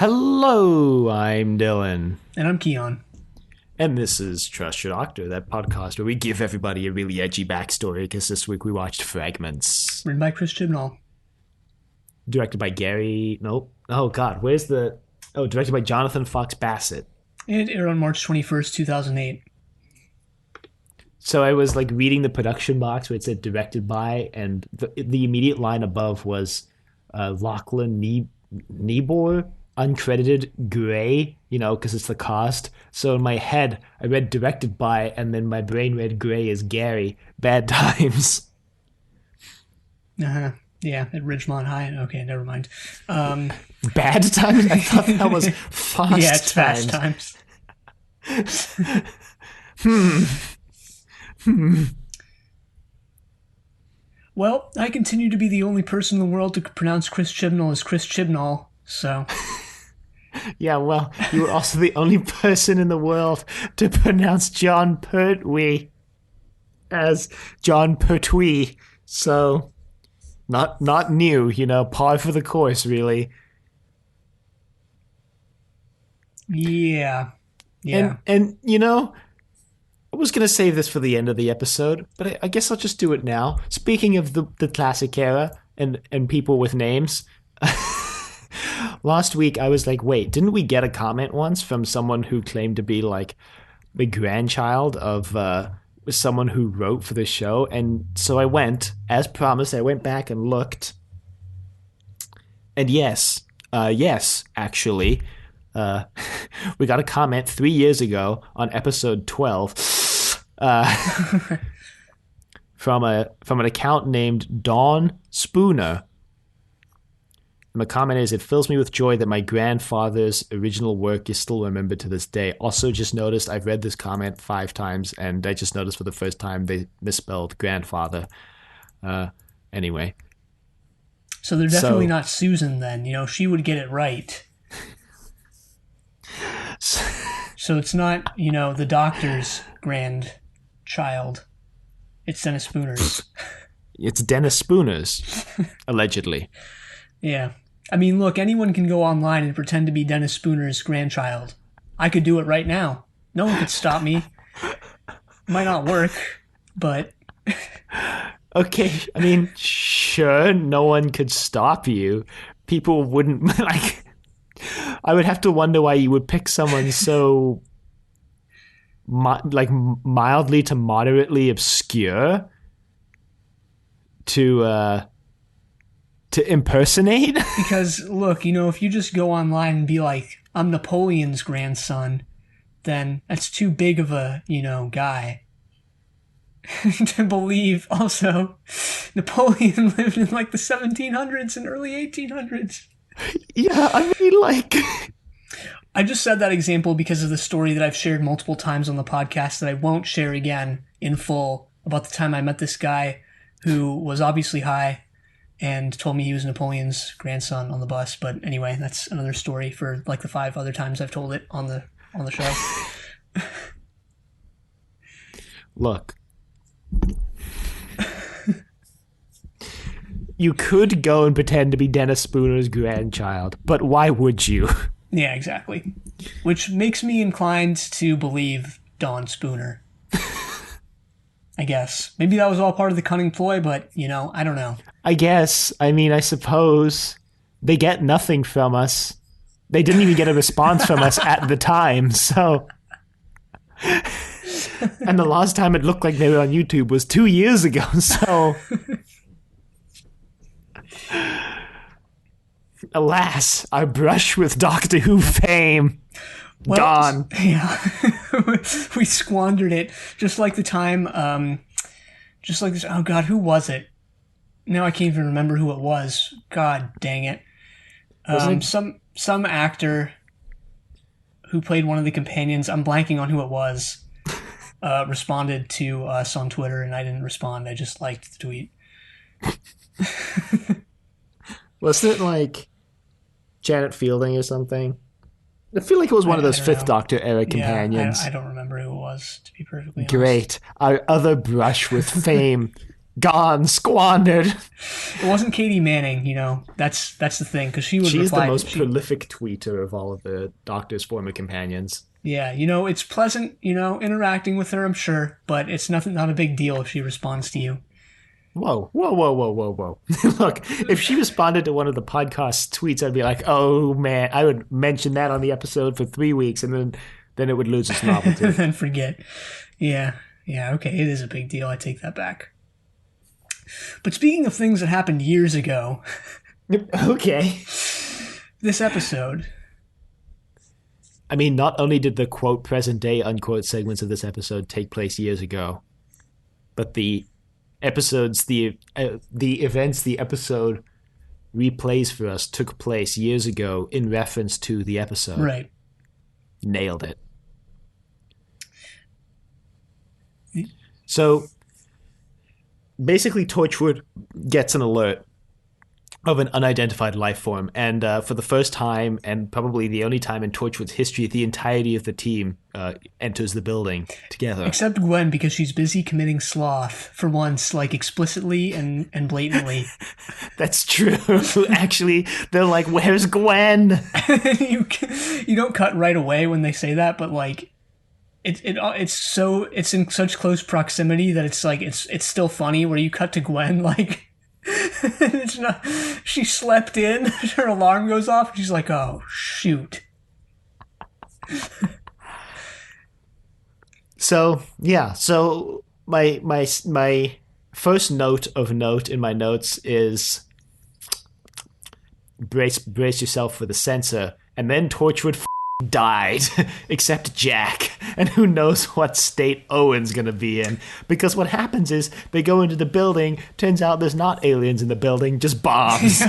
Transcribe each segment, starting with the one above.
Hello, I'm Dylan. And I'm Kiyan. And this is Trust Your Doctor, that podcast where we give everybody a really edgy backstory, because this week we watched Fragments. Written by Chris Chibnall. Directed by Gary... Nope. Oh, God. Where's the... Oh, directed by Jonathan Fox Bassett. It aired on March 21st, 2008. So I was, reading the production box where it said directed by, and the immediate line above was Lachlan Niebuhr, uncredited, gray, because it's the cast. So in my head, I read directed by, and then my brain read gray as Gary. Bad times. Uh-huh. Yeah, at Ridgemont High. Okay, never mind. Bad times? I thought that was fast yeah, it's times. Fast times. Well, I continue to be the only person in the world to pronounce Chris Chibnall as Chris Chibnall, so... Yeah, well, you were also the only person in the world to pronounce John Pertwee as John Pertwee. So, not new, par for the course, really. Yeah. And I was going to save this for the end of the episode, but I guess I'll just do it now. Speaking of the classic era and people with names... Last week, I was like, wait, didn't we get a comment once from someone who claimed to be, the grandchild of someone who wrote for the show? And so I went, as promised, I went back and looked. And yes, actually, we got a comment 3 years ago on episode 12 from an account named Dawn Spooner. And the comment is, it fills me with joy that my grandfather's original work is still remembered to this day. Also just noticed, I've read this comment 5 times, and I just noticed for the first time they misspelled grandfather. Anyway. So they're definitely not Susan then. She would get it right. So it's not, the doctor's grandchild. It's Dennis Spooner's. It's Dennis Spooner's, allegedly. Yeah. I mean, look, anyone can go online and pretend to be Dennis Spooner's grandchild. I could do it right now. No one could stop me. Might not work, but... Okay, I mean, sure, no one could stop you. People wouldn't, I would have to wonder why you would pick someone so, mildly to moderately obscure to impersonate? Because, look, if you just go online and be like, I'm Napoleon's grandson, then that's too big of a, guy to believe. Also, Napoleon lived in, the 1700s and early 1800s. Yeah, I mean, I just said that example because of the story that I've shared multiple times on the podcast that I won't share again in full about the time I met this guy who was obviously high and told me he was Napoleon's grandson on the bus. But anyway, that's another story for the 5 other times I've told it on the show. Look. You could go and pretend to be Dennis Spooner's grandchild, but why would you? Yeah, exactly. Which makes me inclined to believe Dawn Spooner. I guess. Maybe that was all part of the cunning ploy, but, I don't know. I guess. I mean, I suppose they get nothing from us. They didn't even get a response from us at the time, so... And the last time it looked like they were on YouTube was 2 years ago, so... Alas, our brush with Doctor Who fame. Well, gone. Yeah. We squandered it. Just like the time, just like this. Oh, God, who was it? Now I can't even remember who it was. God dang it. Some actor who played one of the companions, I'm blanking on who it was, responded to us on Twitter, and I didn't respond. I just liked the tweet. Wasn't it Janet Fielding or something? I feel like it was one of those Fifth Doctor era companions. I don't remember who it was, to be perfectly honest. Great. Our other brush with fame. Gone, squandered. It wasn't Katie Manning, you know. That's the thing, because she would She's reply. the most prolific tweeter of all of the Doctor's former companions. Yeah, you know, it's pleasant, you know, interacting with her, I'm sure, but it's not a big deal if she responds to you. Whoa, whoa, whoa, whoa, whoa, whoa. Look, if she responded to one of the podcast tweets, I'd be like, oh man, I would mention that on the episode for 3 weeks, and then it would lose its novelty. Then forget. Yeah, yeah, okay, it is a big deal. I take that back. But speaking of things that happened years ago, Okay. this episode. I mean, not only did the quote present day unquote segments of this episode take place years ago, but the episodes, the events the episode replays for us took place years ago in reference to the episode. Right. Nailed it. So basically, Torchwood gets an alert of an unidentified life form, and for the first time, and probably the only time in Torchwood's history, the entirety of the team enters the building together. Except Gwen, because she's busy committing sloth for once, like explicitly and blatantly. That's true. Actually, they're like, "Where's Gwen?" you don't cut right away when they say that, but like it's in such close proximity that it's like it's still funny where you cut to Gwen like it's not, she slept in, her alarm goes off, and she's like, oh shoot. So my first note in my notes is brace yourself for the censor, and then Torchwood died, except Jack, and who knows what state Owen's gonna be in, because what happens is they go into the building, turns out there's not aliens in the building, just bombs.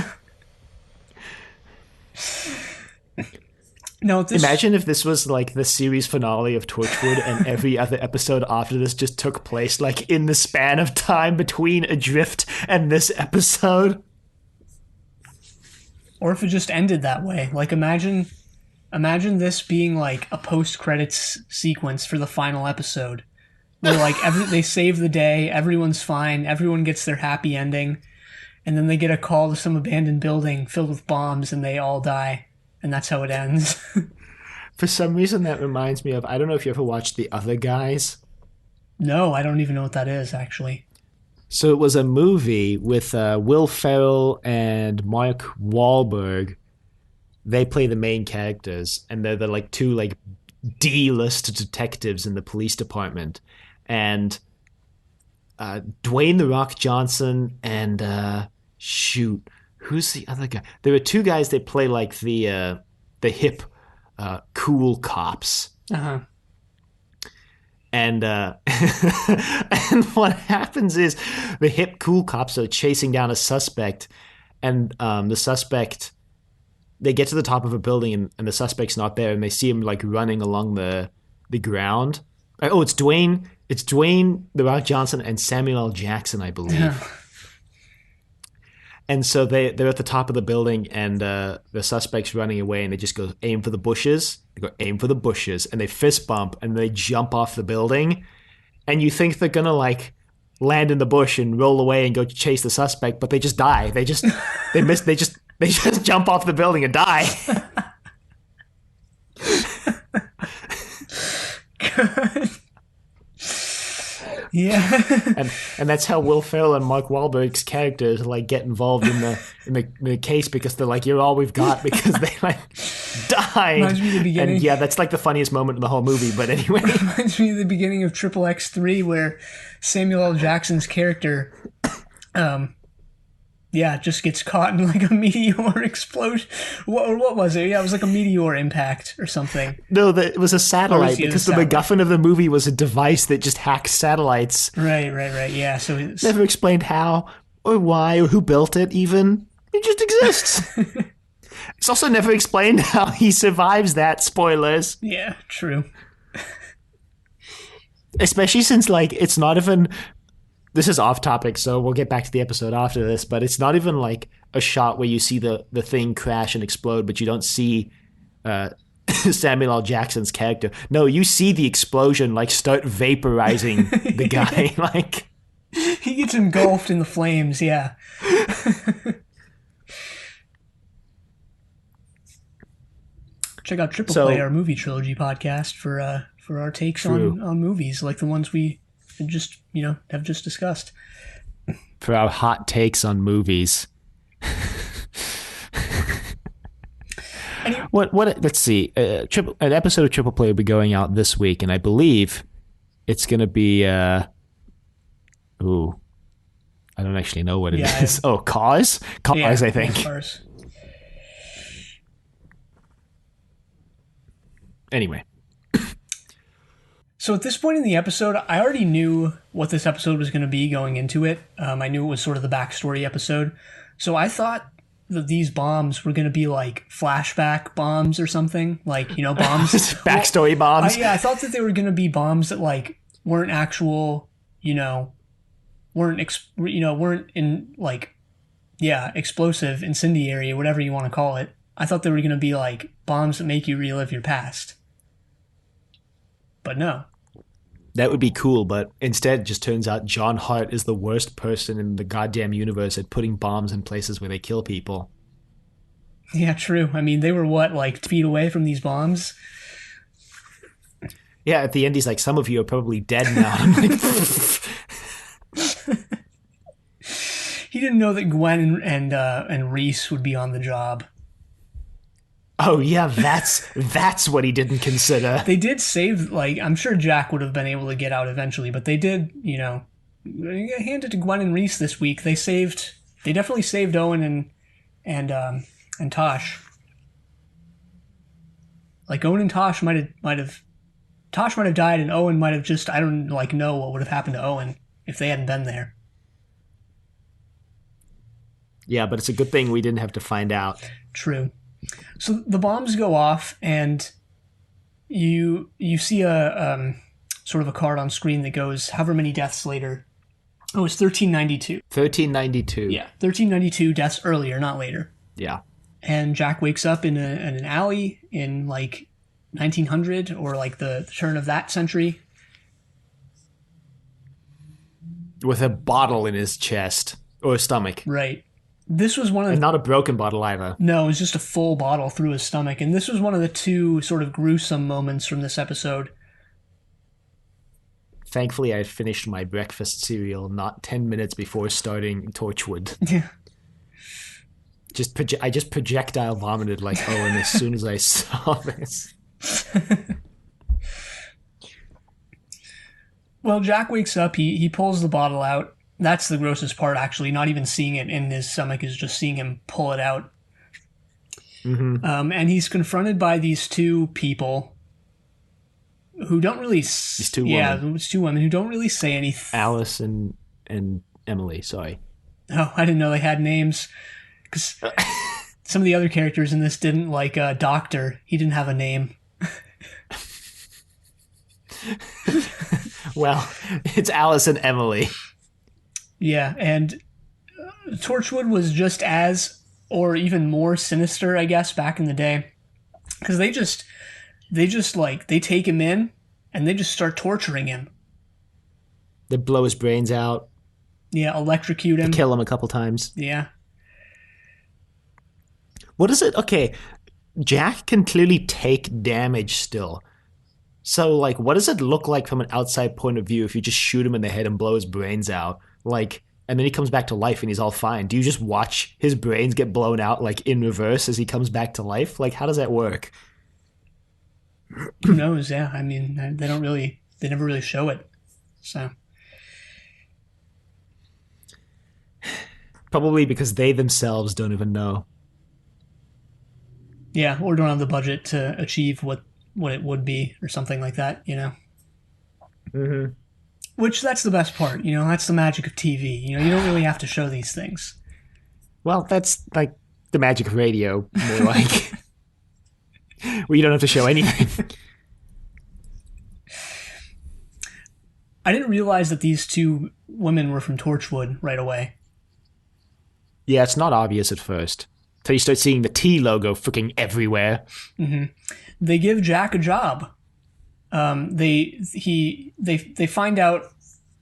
No, Imagine if this was like the series finale of Torchwood and every other episode after this just took place like in the span of time between Adrift and this episode. Or if it just ended that way. Like imagine this being like a post-credits sequence for the final episode. Where like they save the day, everyone's fine, everyone gets their happy ending, and then they get a call to some abandoned building filled with bombs and they all die. And that's how it ends. For some reason that reminds me of, I don't know if you ever watched The Other Guys. No, I don't even know what that is, actually. So it was a movie with Will Ferrell and Mark Wahlberg. They play the main characters, and they're the like two like D-list detectives in the police department. And Dwayne "The Rock" Johnson and shoot, who's the other guy? There were two guys that play like the hip, cool cops. Uh-huh. And and what happens is the hip, cool cops are chasing down a suspect, and the suspect, they get to the top of a building and the suspect's not there, and they see him like running along the ground. Oh, it's Dwayne "The Rock" Johnson and Samuel L. Jackson, I believe. Yeah. And so they're at the top of the building, and the suspect's running away, and they just go, aim for the bushes. They go, aim for the bushes, and they fist bump, and they jump off the building. And you think they're gonna like land in the bush and roll away and go chase the suspect, but they just die. They just jump off the building and die. Good. Yeah. and that's how Will Ferrell and Mark Wahlberg's characters like get involved in the case, because they're like, you're all we've got, because they like died. Reminds me of the beginning. And yeah, that's like the funniest moment in the whole movie. But anyway, Reminds me of the beginning of Triple X3, where Samuel L. Jackson's character, just gets caught in like a meteor explosion. What was it? Yeah, it was like a meteor impact or something. No, it was a satellite, because the MacGuffin of the movie was a device that just hacks satellites. Right. Yeah, so it's Never explained how or why or who built it even. It just exists. It's also never explained how he survives that. Spoilers. Yeah, true. Especially since like it's not even... This is off topic, so we'll get back to the episode after this, but it's not even like a shot where you see the thing crash and explode, but you don't see Samuel L. Jackson's character. No, you see the explosion like start vaporizing the guy. Like He gets engulfed in the flames, yeah. Check out Triple Play, our movie trilogy podcast, for our takes on movies, like the ones we have just discussed. For our hot takes on movies. What? Let's see. An episode of Triple Play will be going out this week, and I believe it's going to be. I don't actually know what it is. Cars. Yeah, I think. Cars. Anyway. So at this point in the episode, I already knew what this episode was going to be going into it. I knew it was sort of the backstory episode. So I thought that these bombs were going to be like flashback bombs or something. Like, bombs. Backstory bombs? I thought that they were going to be bombs that like weren't actual, weren't in like, explosive, incendiary, whatever you want to call it. I thought they were going to be like bombs that make you relive your past. But no. That would be cool, but instead it just turns out John Hart is the worst person in the goddamn universe at putting bombs in places where they kill people. Yeah, true. I mean, they were like 2 feet away from these bombs? Yeah, at the end he's like, some of you are probably dead now. I'm like, he didn't know that Gwen and Reese would be on the job. Oh, yeah, that's what he didn't consider. They did save, like, I'm sure Jack would have been able to get out eventually, but they did, hand it to Gwen and Reese this week. They definitely saved Owen and Tosh. Like, Owen and Tosh might have died, and Owen might have just, I don't, know what would have happened to Owen if they hadn't been there. Yeah, but it's a good thing we didn't have to find out. True. So the bombs go off, and you see a sort of a card on screen that goes however many deaths later. Oh, it's 1392. 1392. Yeah, 1392 deaths earlier, not later. Yeah. And Jack wakes up in an alley in like 1900 or like the turn of that century. With a bottle in his chest or stomach. Right. This was one of the... And not a broken bottle either. No, it was just a full bottle through his stomach. And this was one of the 2 sort of gruesome moments from this episode. Thankfully, I finished my breakfast cereal not 10 minutes before starting Torchwood. Yeah. I just projectile vomited like Owen as soon as I saw this. Well, Jack wakes up. He pulls the bottle out. That's the grossest part, actually. Not even seeing it in his stomach is just seeing him pull it out. Mm-hmm. And he's confronted by these 2 people who don't really... These 2 women. Yeah, it's 2 women who don't really say anything. Alice and Emily, sorry. Oh, I didn't know they had names. Because some of the other characters in this didn't, like Doctor. He didn't have a name. Well, it's Alice and Emily. Yeah, and Torchwood was just as, or even more sinister, I guess, back in the day. Because they take him in, and they just start torturing him. They blow his brains out. Yeah, electrocute him. They kill him a couple times. Yeah. What is it? Okay, Jack can clearly take damage still. So, like, what does it look like from an outside point of view if you just shoot him in the head and blow his brains out? Like, and then he comes back to life and he's all fine. Do you just watch his brains get blown out, like, in reverse as he comes back to life? Like, how does that work? Who knows? Yeah, I mean, they never really show it. So. Probably because they themselves don't even know. Yeah, or don't have the budget to achieve what it would be or something like that, Mm-hmm. Which, that's the best part, that's the magic of TV. You don't really have to show these things. Well, that's like the magic of radio, more like. Where you don't have to show anything. I didn't realize that these 2 women were from Torchwood right away. Yeah, it's not obvious at first. Till you start seeing the T logo freaking everywhere. Mm-hmm. They give Jack a job. They find out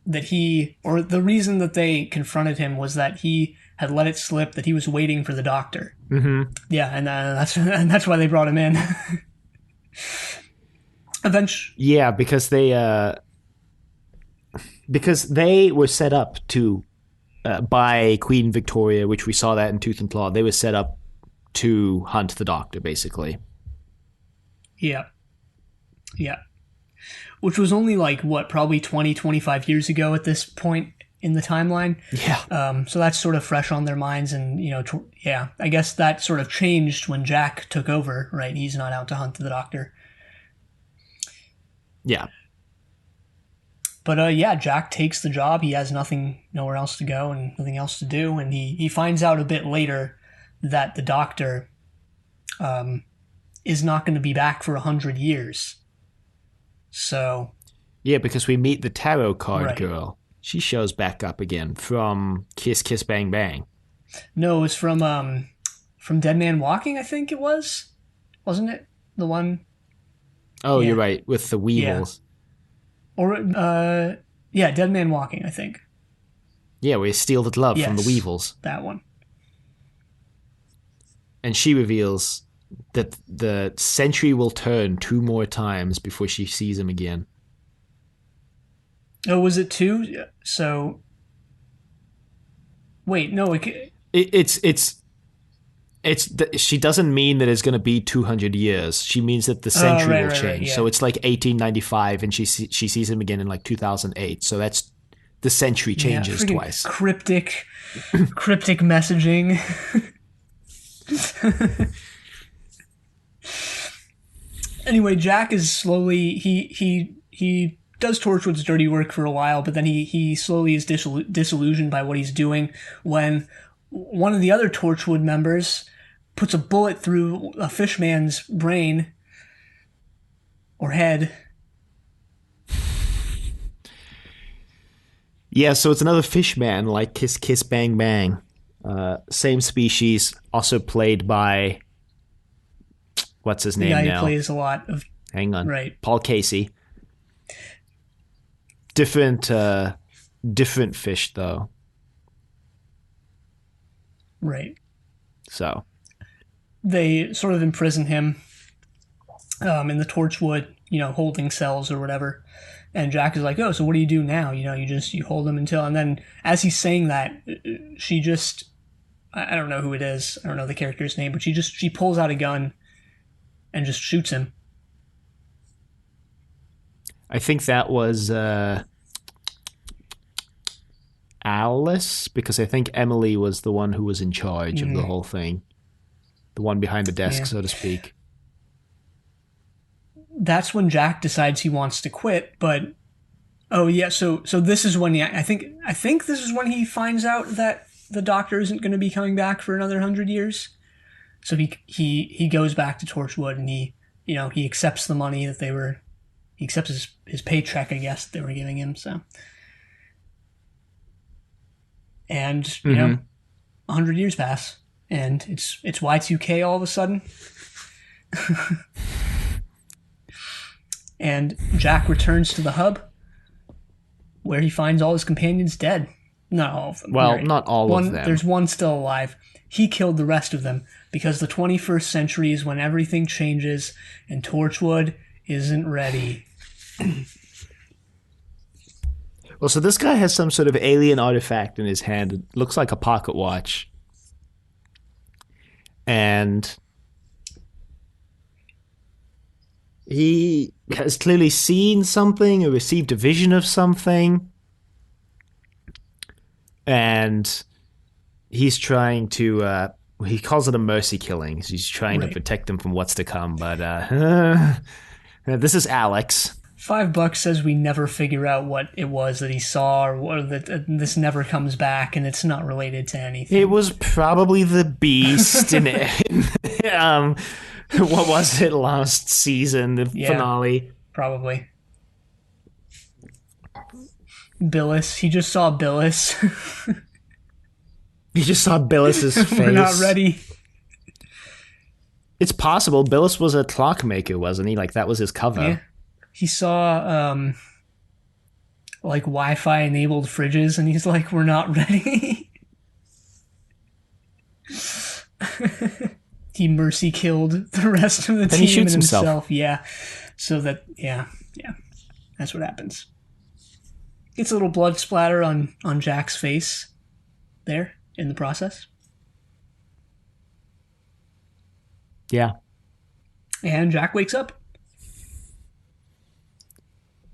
that the reason that they confronted him was that he had let it slip that he was waiting for the doctor. Mm-hmm. Yeah, and that's why they brought him in. Eventually, Yeah, because they were set up to by Queen Victoria, which we saw that in Tooth and Claw. They were set up to hunt the Doctor, basically. yeah, yeah. Which was only like, what, probably 20, 25 years ago at this point in the timeline. Yeah. So that's sort of fresh on their minds. And, yeah, I guess that sort of changed when Jack took over, right? He's not out to hunt the Doctor. Yeah. But, yeah, Jack takes the job. He has nowhere else to go and nothing else to do. And he finds out a bit later that the Doctor is not going to be back for 100 years. So, yeah, because we meet the tarot card girl. She shows back up again from Kiss Kiss Bang Bang. No, it was from Dead Man Walking, I think it was. Wasn't it? The one. Oh, yeah. You're right, with the Weevils. Yeah. Or Dead Man Walking, I think. Yeah, we steal the glove from the Weevils. That one. And she reveals that the century will turn 2 more times before she sees him again. Oh, was it 2? So, wait, no, she doesn't mean that it's going to be 200 years. She means that the century will change. Right, yeah. So it's like 1895, and she sees him again in like 2008. So that's the century changes twice. Cryptic messaging. Anyway, Jack is slowly he does Torchwood's dirty work for a while, but then he slowly is disillusioned by what he's doing when one of the other Torchwood members puts a bullet through a fishman's brain or head. Yeah, so it's another fishman like Kiss Kiss Bang Bang. Same species, also played by what's his name now? The guy who plays a lot of... Hang on. Right. Paul Casey. Different fish, though. Right. So. They sort of imprison him in the Torchwood, holding cells or whatever. And Jack is like, oh, so what do you do now? You hold him until... And then as he's saying that, she just... I don't know who it is. I don't know the character's name, but she pulls out a gun and just shoots him. I think that was Alice, because I think Emily was the one who was in charge of the whole thing. The one behind the desk, so to speak. That's when Jack decides he wants to quit, but... Oh, yeah, so this is when I think this is when he finds out that the Doctor isn't going to be coming back for another 100 years. So he goes back to Torchwood and he accepts the money that he accepts his paycheck, I guess, that they were giving him. So, and 100 years pass, and it's Y2K all of a sudden, and Jack returns to the hub, where he finds all his companions dead. Not all of them. Well, right. Not all of them. There's one still alive. He killed the rest of them because the 21st century is when everything changes and Torchwood isn't ready. Well, so this guy has some sort of alien artifact in his hand. It looks like a pocket watch. And he has clearly seen something or received a vision of something. And he's trying to, he calls it a mercy killing. He's trying to protect them from what's to come. But this is Alex. $5 says we never figure out what it was that he saw, or that this never comes back, and it's not related to anything. It was probably the Beast in what was it, last season, the finale? Probably. Billis. He just saw Billis. He just saw Billis's face. We're not ready. It's possible. Billis was a clockmaker, wasn't he? Like, that was his cover. Yeah. He saw like Wi-Fi enabled fridges, and he's like, "We're not ready." He mercy killed the rest of the Then team he shoots and himself. Yeah. So that that's what happens. Gets a little blood splatter on Jack's face there in the process. Yeah. And Jack wakes up.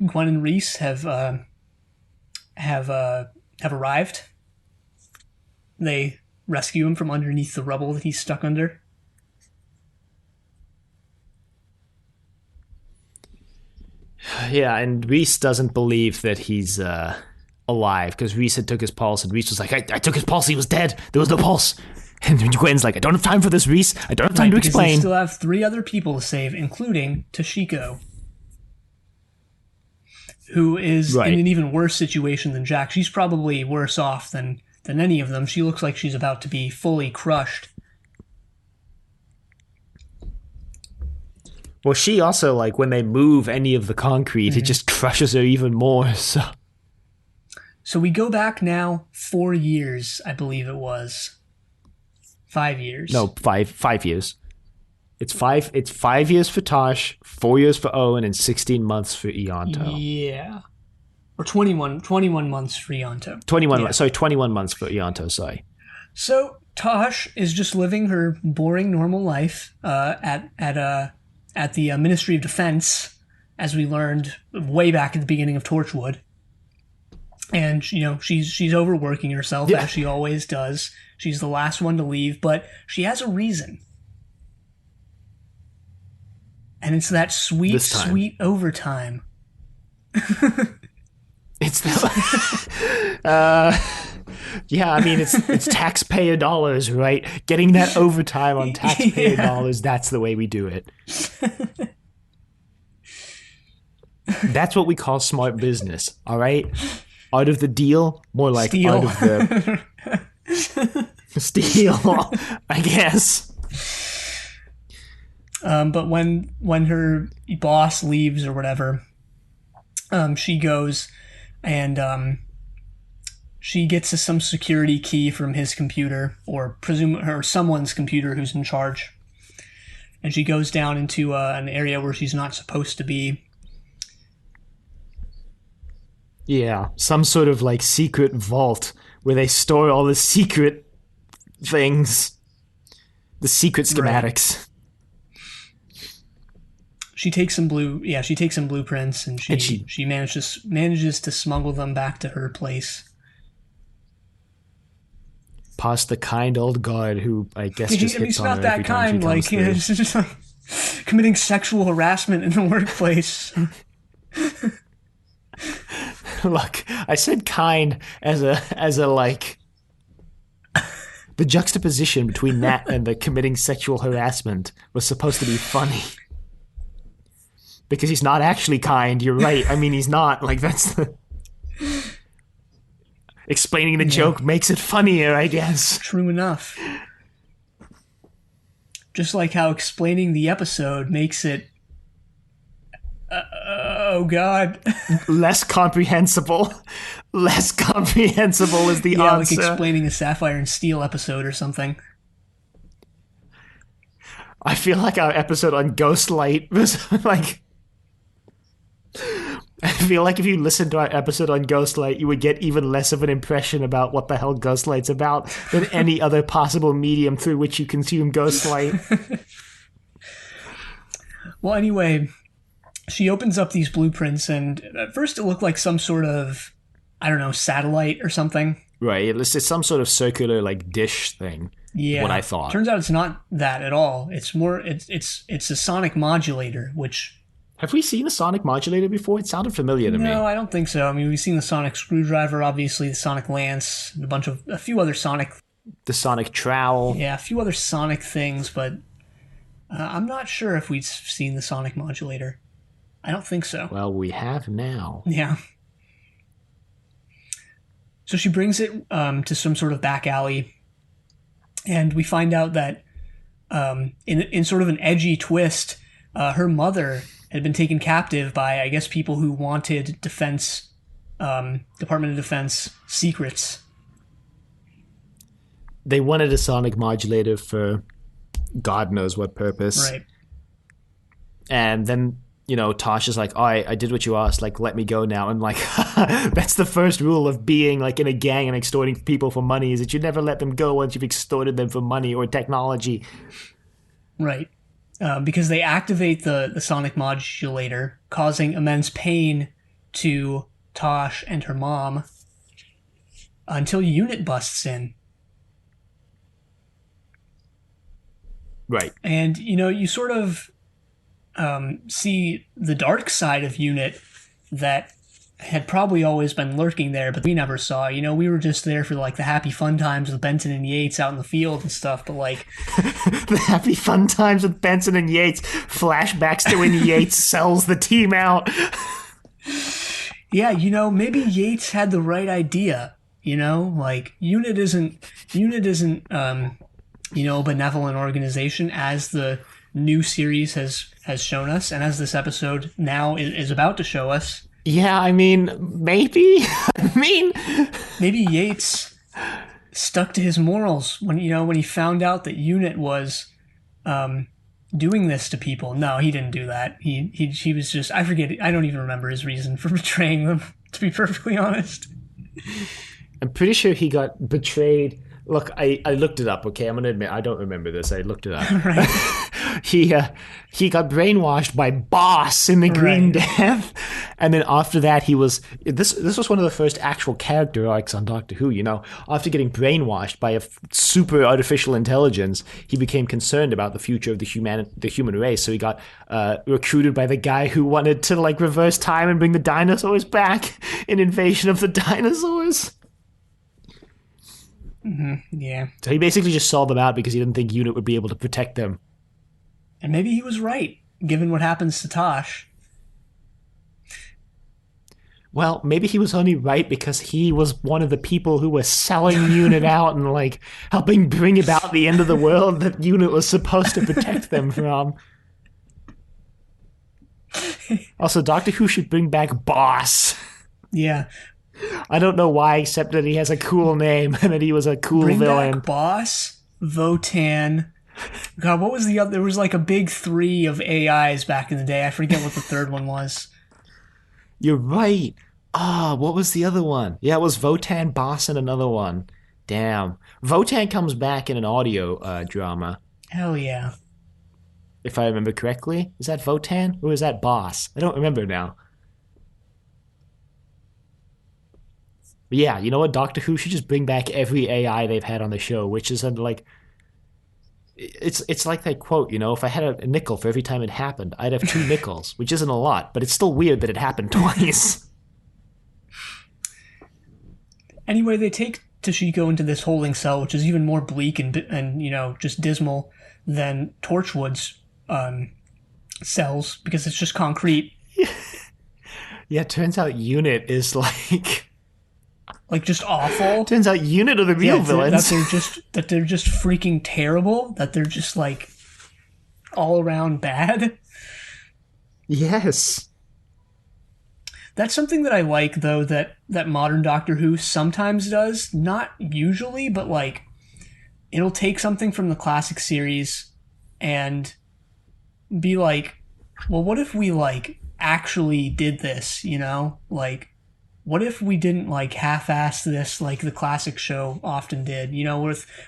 Gwen and Reese have arrived. They rescue him from underneath the rubble that he's stuck under. Yeah, and Reese doesn't believe that he's alive because Reese had took his pulse, and Reese was like, I took his pulse, he was dead. There was no pulse. And Gwen's like, I don't have time for this, Reese. I don't have time to explain. They still have 3 other people to save, including Toshiko, who is in an even worse situation than Jack. She's probably worse off than any of them. She looks like she's about to be fully crushed. Well, she also, like, when they move any of the concrete, it just crushes her even more. So we go back now 4 years, I believe it was. 5 years. No, 5 years. It's 5 years for Tosh, 4 years for Owen, and 16 months for Ianto. Yeah. Or 21 months for Ianto. 21 months for Ianto, sorry. So Tosh is just living her boring normal life at the Ministry of Defense, as we learned way back at the beginning of Torchwood. And she's overworking herself, as she always does. She's the last one to leave, but she has a reason. And it's that sweet overtime. It's yeah, I mean, it's taxpayer dollars, right? Getting that overtime on taxpayer dollars, that's the way we do it. That's what we call smart business, all right? Out of the deal, more like steal. Out of the steal, I guess. But when her boss leaves or whatever, she goes and she gets some security key from his computer, or someone's computer who's in charge. And she goes down into an area where she's not supposed to be. Yeah, some sort of like secret vault where they store all the secret things, the secret schematics. Right. She takes some blueprints, and she manages to smuggle them back to her place. Past the kind old guard who I guess just hits on her every time she comes through. It's just like committing sexual harassment in the workplace. Look, I said kind as a like the juxtaposition between that and the committing sexual harassment was supposed to be funny. Because he's not actually kind, you're right. I mean, he's not. Like, that's the... Explaining the joke makes it funnier, I guess. True enough. Just like how explaining the episode makes it... oh, God. Less comprehensible. Less comprehensible is the answer. Like explaining a Sapphire and Steel episode or something. I feel like our episode on Ghostlight was like... I feel like if you listened to our episode on Ghostlight, you would get even less of an impression about what the hell Ghostlight's about than any other possible medium through which you consume Ghostlight. Well, anyway, she opens up these blueprints, and at first it looked like some sort of, I don't know, satellite or something. Right, it's some sort of circular, like, dish thing. Yeah. What I thought. Turns out it's not that at all. It's more, it's a sonic modulator, which... Have we seen a sonic modulator before? It sounded familiar to me. No, I don't think so. I mean, we've seen the sonic screwdriver, obviously, the sonic lance, a few other sonic... The sonic trowel. Yeah, a few other sonic things, but I'm not sure if we've seen the sonic modulator. I don't think so. Well, we have now. Yeah. So she brings it to some sort of back alley, and we find out that in sort of an edgy twist, her mother had been taken captive by, I guess, people who wanted defense Department of Defense secrets. They wanted a sonic modulator for God knows what purpose. Right. And then, Tosh is like, all right, I did what you asked. Like, let me go now. And like, that's the first rule of being like in a gang and extorting people for money is that you never let them go once you've extorted them for money or technology. Right. Because they activate the sonic modulator, causing immense pain to Tosh and her mom until Unit busts in. Right. And, you sort of see the dark side of Unit that had probably always been lurking there, but we never saw. We were just there for like the happy fun times with Benson and Yates out in the field and stuff, but like the happy fun times with Benson and Yates, flashbacks to when Yates sells the team out. Yeah, maybe Yates had the right idea, like Unit isn't a benevolent organization as the new series has shown us, and as this episode now is about to show us. Yeah, I mean, maybe. Maybe Yates stuck to his morals when he found out that Unit was doing this to people. No, he didn't do that. He was just, I forget, I don't even remember his reason for betraying them, to be perfectly honest. I'm pretty sure he got betrayed. Look, I looked it up, okay? I'm going to admit, I don't remember this. I looked it up. Right. He got brainwashed by Boss in the Green Death. And then after that, he was... This was one of the first actual character arcs on Doctor Who, After getting brainwashed by a super artificial intelligence, he became concerned about the future of the human race. So he got recruited by the guy who wanted to, like, reverse time and bring the dinosaurs back in Invasion of the Dinosaurs. Mm-hmm. Yeah. So he basically just sold them out because he didn't think Unit would be able to protect them. And maybe he was right, given what happens to Tosh. Well, maybe he was only right because he was one of the people who was selling Unit out and, like, helping bring about the end of the world that Unit was supposed to protect them from. Also, Doctor Who should bring back Boss. Yeah. I don't know why, except that he has a cool name and that he was a cool bring villain. Back Boss, Votan. God, what was the other? There was like a big 3 of AIs back in the day. I forget what the third one was. You're right. What was the other one? Yeah, it was Votan, Boss, and another one. Damn. Votan comes back in an audio drama. Hell yeah. If I remember correctly. Is that Votan or is that Boss? I don't remember now. But yeah, you know what? Doctor Who should just bring back every AI they've had on the show, which is like... It's like that quote, if I had a nickel for every time it happened, I'd have 2 nickels, which isn't a lot, but it's still weird that it happened twice. Anyway, they take Toshiko into this holding cell, which is even more bleak and just dismal than Torchwood's cells, because it's just concrete. Yeah, it turns out Unit is like just awful. Turns out Unit are the real villains. That they're just freaking terrible. That they're just like all around bad. Yes. That's something that I like, though, that modern Doctor Who sometimes does. Not usually, but like it'll take something from the classic series and be like, well, what if we like actually did this, Like, what if we didn't like half-ass this like the classic show often did,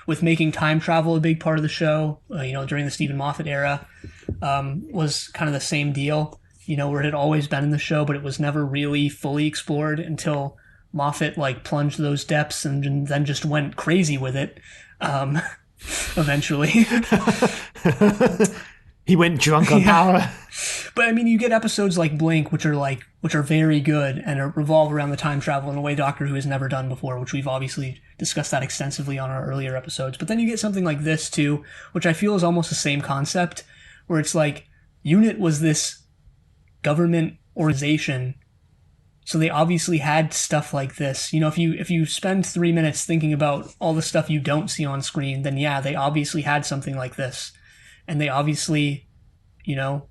with making time travel a big part of the show, during the Stephen Moffat era, was kind of the same deal, where it had always been in the show, but it was never really fully explored until Moffat like plunged those depths and then just went crazy with it, eventually. He went drunk on power. But I mean, you get episodes like Blink, which are very good and revolve around the time travel in a way Doctor Who has never done before, which we've obviously discussed that extensively on our earlier episodes. But then you get something like this too, which I feel is almost the same concept, where it's like Unit was this government organization, so they obviously had stuff like this. If you spend 3 minutes thinking about all the stuff you don't see on screen, then yeah, they obviously had something like this, and they obviously,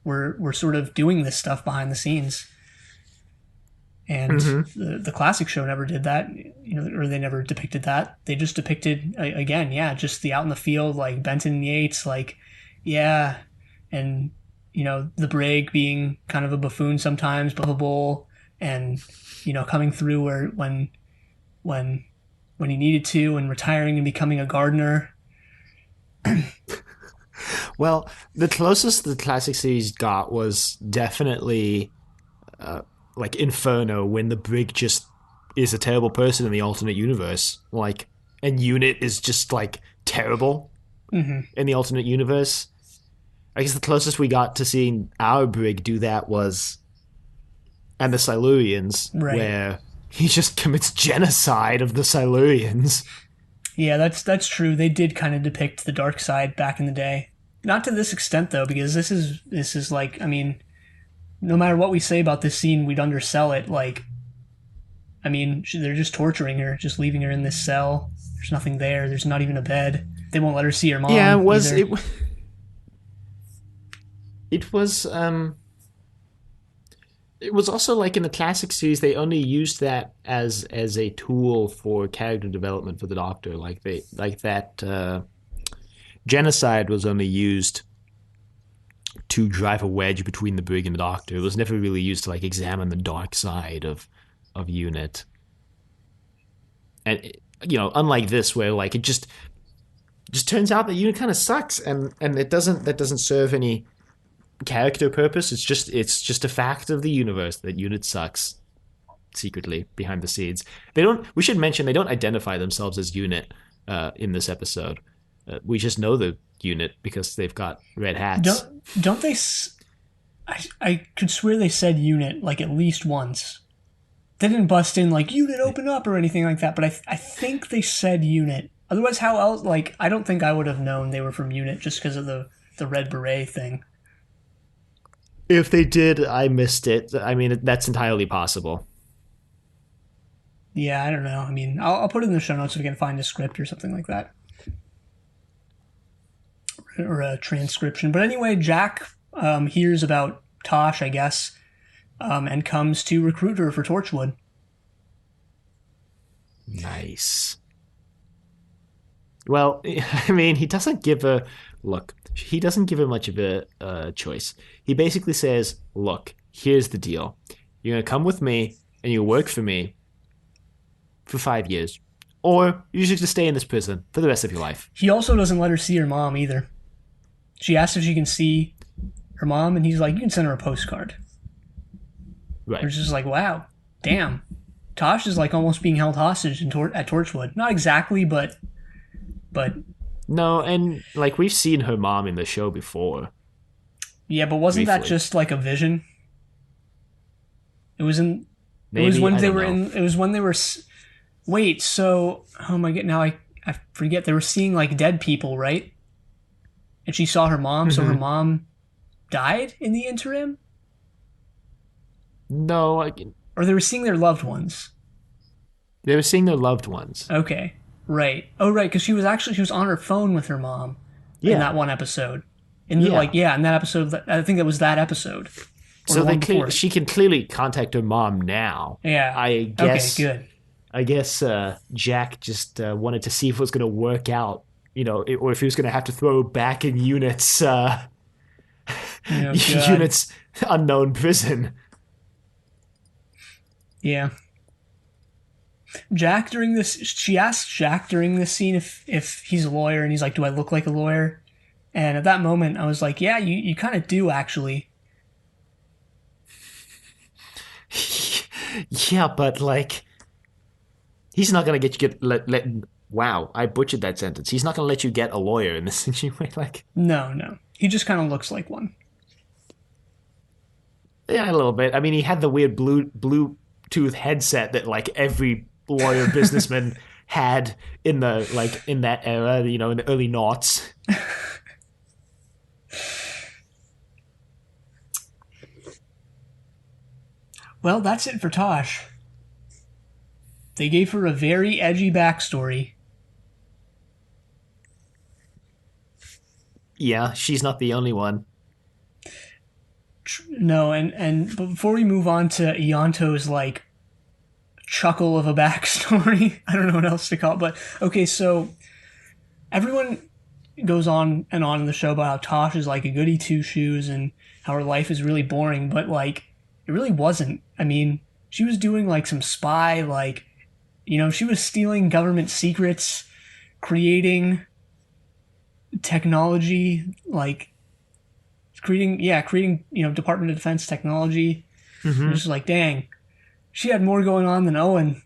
we're sort of doing this stuff behind the scenes. And the classic show never did that, or they never depicted that. They just depicted, again, yeah, just the out in the field, like Benton and Yates, like, yeah, and the Brig being kind of a buffoon sometimes, lovable, and coming through when he needed to, and retiring and becoming a gardener. Well, the closest the classic series got was definitely like Inferno, when the Brig just is a terrible person in the alternate universe. Like, and Unit is just like terrible in the alternate universe. I guess the closest we got to seeing our Brig do that was and the Silurians, Right. where he just commits genocide of the Silurians. Yeah, that's true. They did kind of depict the dark side back in the day. Not to this extent though, because this is like, I mean, no matter what we say about this scene, we'd undersell it. Like, I mean, they're just torturing her, just leaving her in this cell. There's nothing there. There's not even a bed. They won't let her see her mom. Yeah, it was either. It was also like in the classic series, they only used that as a tool for character development for the Doctor. Like that genocide was only used to drive a wedge between the Brig and the Doctor. It was never really used to like examine the dark side of Unit. And unlike this, where like it just turns out that Unit kind of sucks, and that doesn't serve any character purpose. It's just a fact of the universe that Unit sucks secretly behind the scenes. We should mention they don't identify themselves as Unit in this episode. We just know the Unit because they've got red hats. Don't they? I could swear they said Unit like at least once. They didn't bust in like Unit open up or anything like that, but I think they said Unit. Otherwise, how else? Like, I don't think I would have known they were from Unit just because of the red beret thing. If they did, I missed it. I mean, that's entirely possible. Yeah, I don't know. I mean, I'll put it in the show notes if we can find a script or something like that. Or a transcription. But anyway, Jack hears about Tosh, I guess, and comes to recruit her for Torchwood. Nice. Well, I mean, he doesn't give her much of a choice. He basically says, look, here's the deal. You're going to come with me and you work for me for 5 years. Or you should just stay in this prison for the rest of your life. He also doesn't let her see her mom either. She asks if she can see her mom, and he's like, you can send her a postcard. Right. It's just like, wow, damn. Tosh is like almost being held hostage at Torchwood. Not exactly, but... No, and like we've seen her mom in the show before. Yeah, but wasn't briefly. that just like a vision? It was in... Maybe, it was when I they don't were know. in... It was when they were... Wait, so... Oh my god, now I forget. They were seeing like dead people, right? And she saw her mom, so her mom died in the interim? No, Or they were seeing their loved ones? they were seeing their loved ones. Okay, right. Oh, right, because she was on her phone with her mom in that one episode. In Yeah. in that episode, I think that was that episode. Or So the one before. she can clearly contact her mom now. Yeah. I guess. Okay, good. I guess Jack just wanted to see if it was going to work out, or if he was going to have to throw her back in Unit's God. Unit's unknown prison. Yeah. She asks Jack during this scene if he's a lawyer, and he's like, do I look like a lawyer? And at that moment, I was like, yeah, you kind of do, actually. Yeah, but like, he's not going to get you let. Wow, I butchered that sentence. He's not going to let you get a lawyer in this situation. Like, No. He just kind of looks like one. yeah, a little bit. I mean, he had the weird Bluetooth headset that like every lawyer businessman had in that era, in the early noughts. Well, that's it for Tosh. They gave her a very edgy backstory. Yeah, she's not the only one. No, and before we move on to Ianto's like chuckle of a backstory. I don't know what else to call it, but okay, so everyone goes on and on in the show about how Tosh is like a goody two shoes and how her life is really boring, but like it really wasn't. I mean, she was doing like some spy, like, she was stealing government secrets, creating technology, like creating Department of Defense technology. Mm-hmm. Just like, dang, she had more going on than Owen,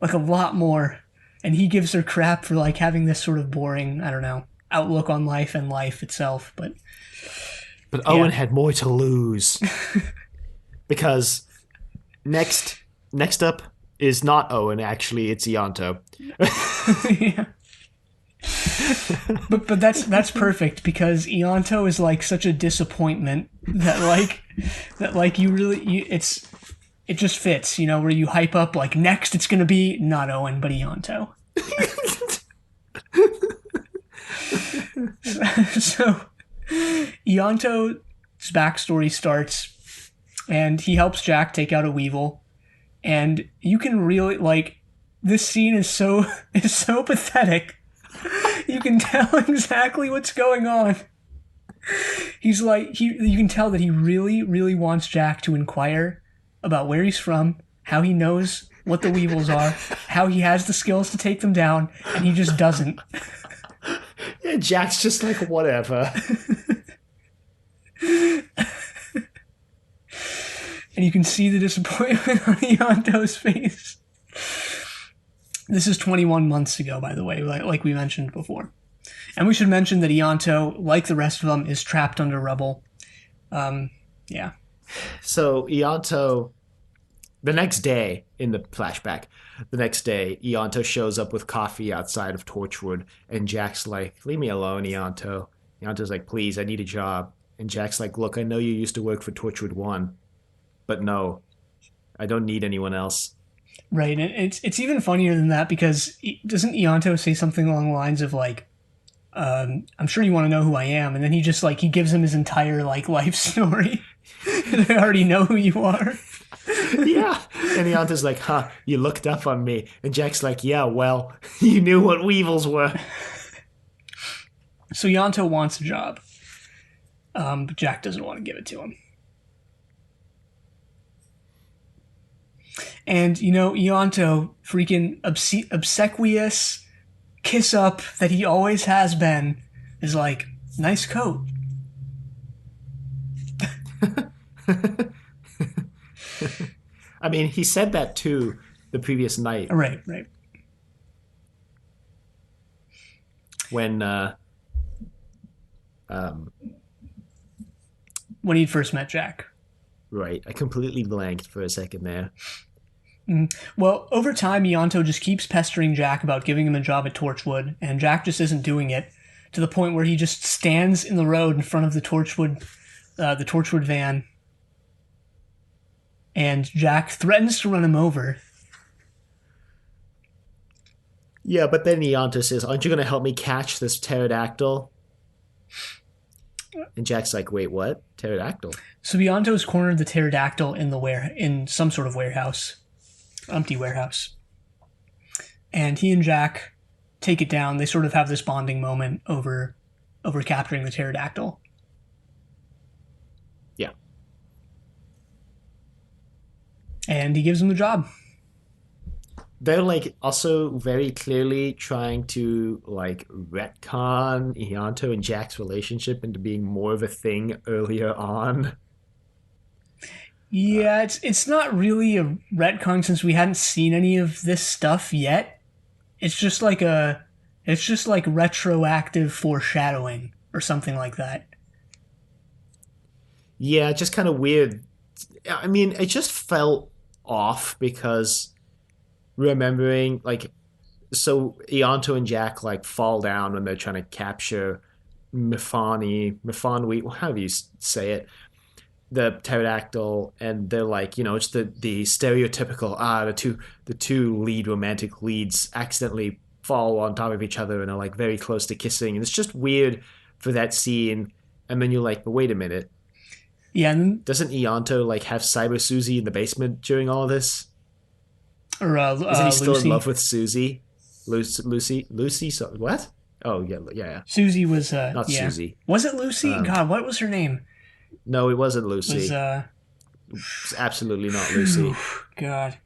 like a lot more. And he gives her crap for like having this sort of boring, I don't know, outlook on life and life itself. But Owen had more to lose because next up is not Owen. Actually, it's Ianto. Yeah. But that's perfect because Ianto is like such a disappointment that it just fits, where you hype up like next it's gonna be not Owen but Ianto. So Ianto's backstory starts and he helps Jack take out a weevil, and you can really like this scene is so pathetic. You can tell exactly what's going on. He's like you can tell that he really, really wants Jack to inquire about where he's from, how he knows what the weevils are, how he has the skills to take them down, and he just doesn't. Yeah, Jack's just like, whatever. And you can see the disappointment on Ianto's face. This is 21 months ago, by the way, like we mentioned before. And we should mention that Ianto, like the rest of them, is trapped under rubble. Yeah. So Ianto, the next day in the flashback, Ianto shows up with coffee outside of Torchwood, and Jack's like, leave me alone, Ianto. Ianto's like, please, I need a job. And Jack's like, look, I know you used to work for Torchwood 1, but no, I don't need anyone else. Right, and it's even funnier than that because doesn't Ianto say something along the lines of like, I'm sure you want to know who I am, and then he just like he gives him his entire like life story. I already know who you are. Yeah, and Ianto's like, huh, you looked up on me, and Jack's like, yeah, well, you knew what weevils were. So Ianto wants a job, but Jack doesn't want to give it to him. And, Ianto, freaking obsequious kiss up that he always has been, is like, nice coat. I mean, he said that too the previous night. Right. When he'd first met Jack. Right. I completely blanked for a second there. Well, over time, Ianto just keeps pestering Jack about giving him a job at Torchwood, and Jack just isn't doing it, to the point where he just stands in the road in front of the Torchwood van, and Jack threatens to run him over. Yeah, but then Ianto says, aren't you going to help me catch this pterodactyl? And Jack's like, wait, what? Pterodactyl? So Ianto's cornered the pterodactyl in some sort of warehouse. Empty warehouse. And he and Jack take it down. They sort of have this bonding moment over capturing the pterodactyl. Yeah. And he gives him the job. They're like also very clearly trying to like retcon Ianto and Jack's relationship into being more of a thing earlier on. Yeah, it's not really a retcon since we hadn't seen any of this stuff yet. It's just like retroactive foreshadowing or something like that. Yeah, just kind of weird. I mean, it just felt off because remembering like so Ianto and Jack like fall down when they're trying to capture Mifani, however you say it, the pterodactyl, and they're like, it's the stereotypical the two lead romantic leads accidentally fall on top of each other and are like very close to kissing, and it's just weird for that scene. And then you're like, but wait a minute, yeah, doesn't Ianto like have Cyber Susie in the basement during all of this? or Isn't he still in Lucy. love with Susie? Lucy. So what? Oh yeah, yeah, yeah. Susie was Not yeah. Susie. Was it Lucy? God, what was her name? No, it wasn't Was Lucy. It's absolutely not whew, Lucy. God.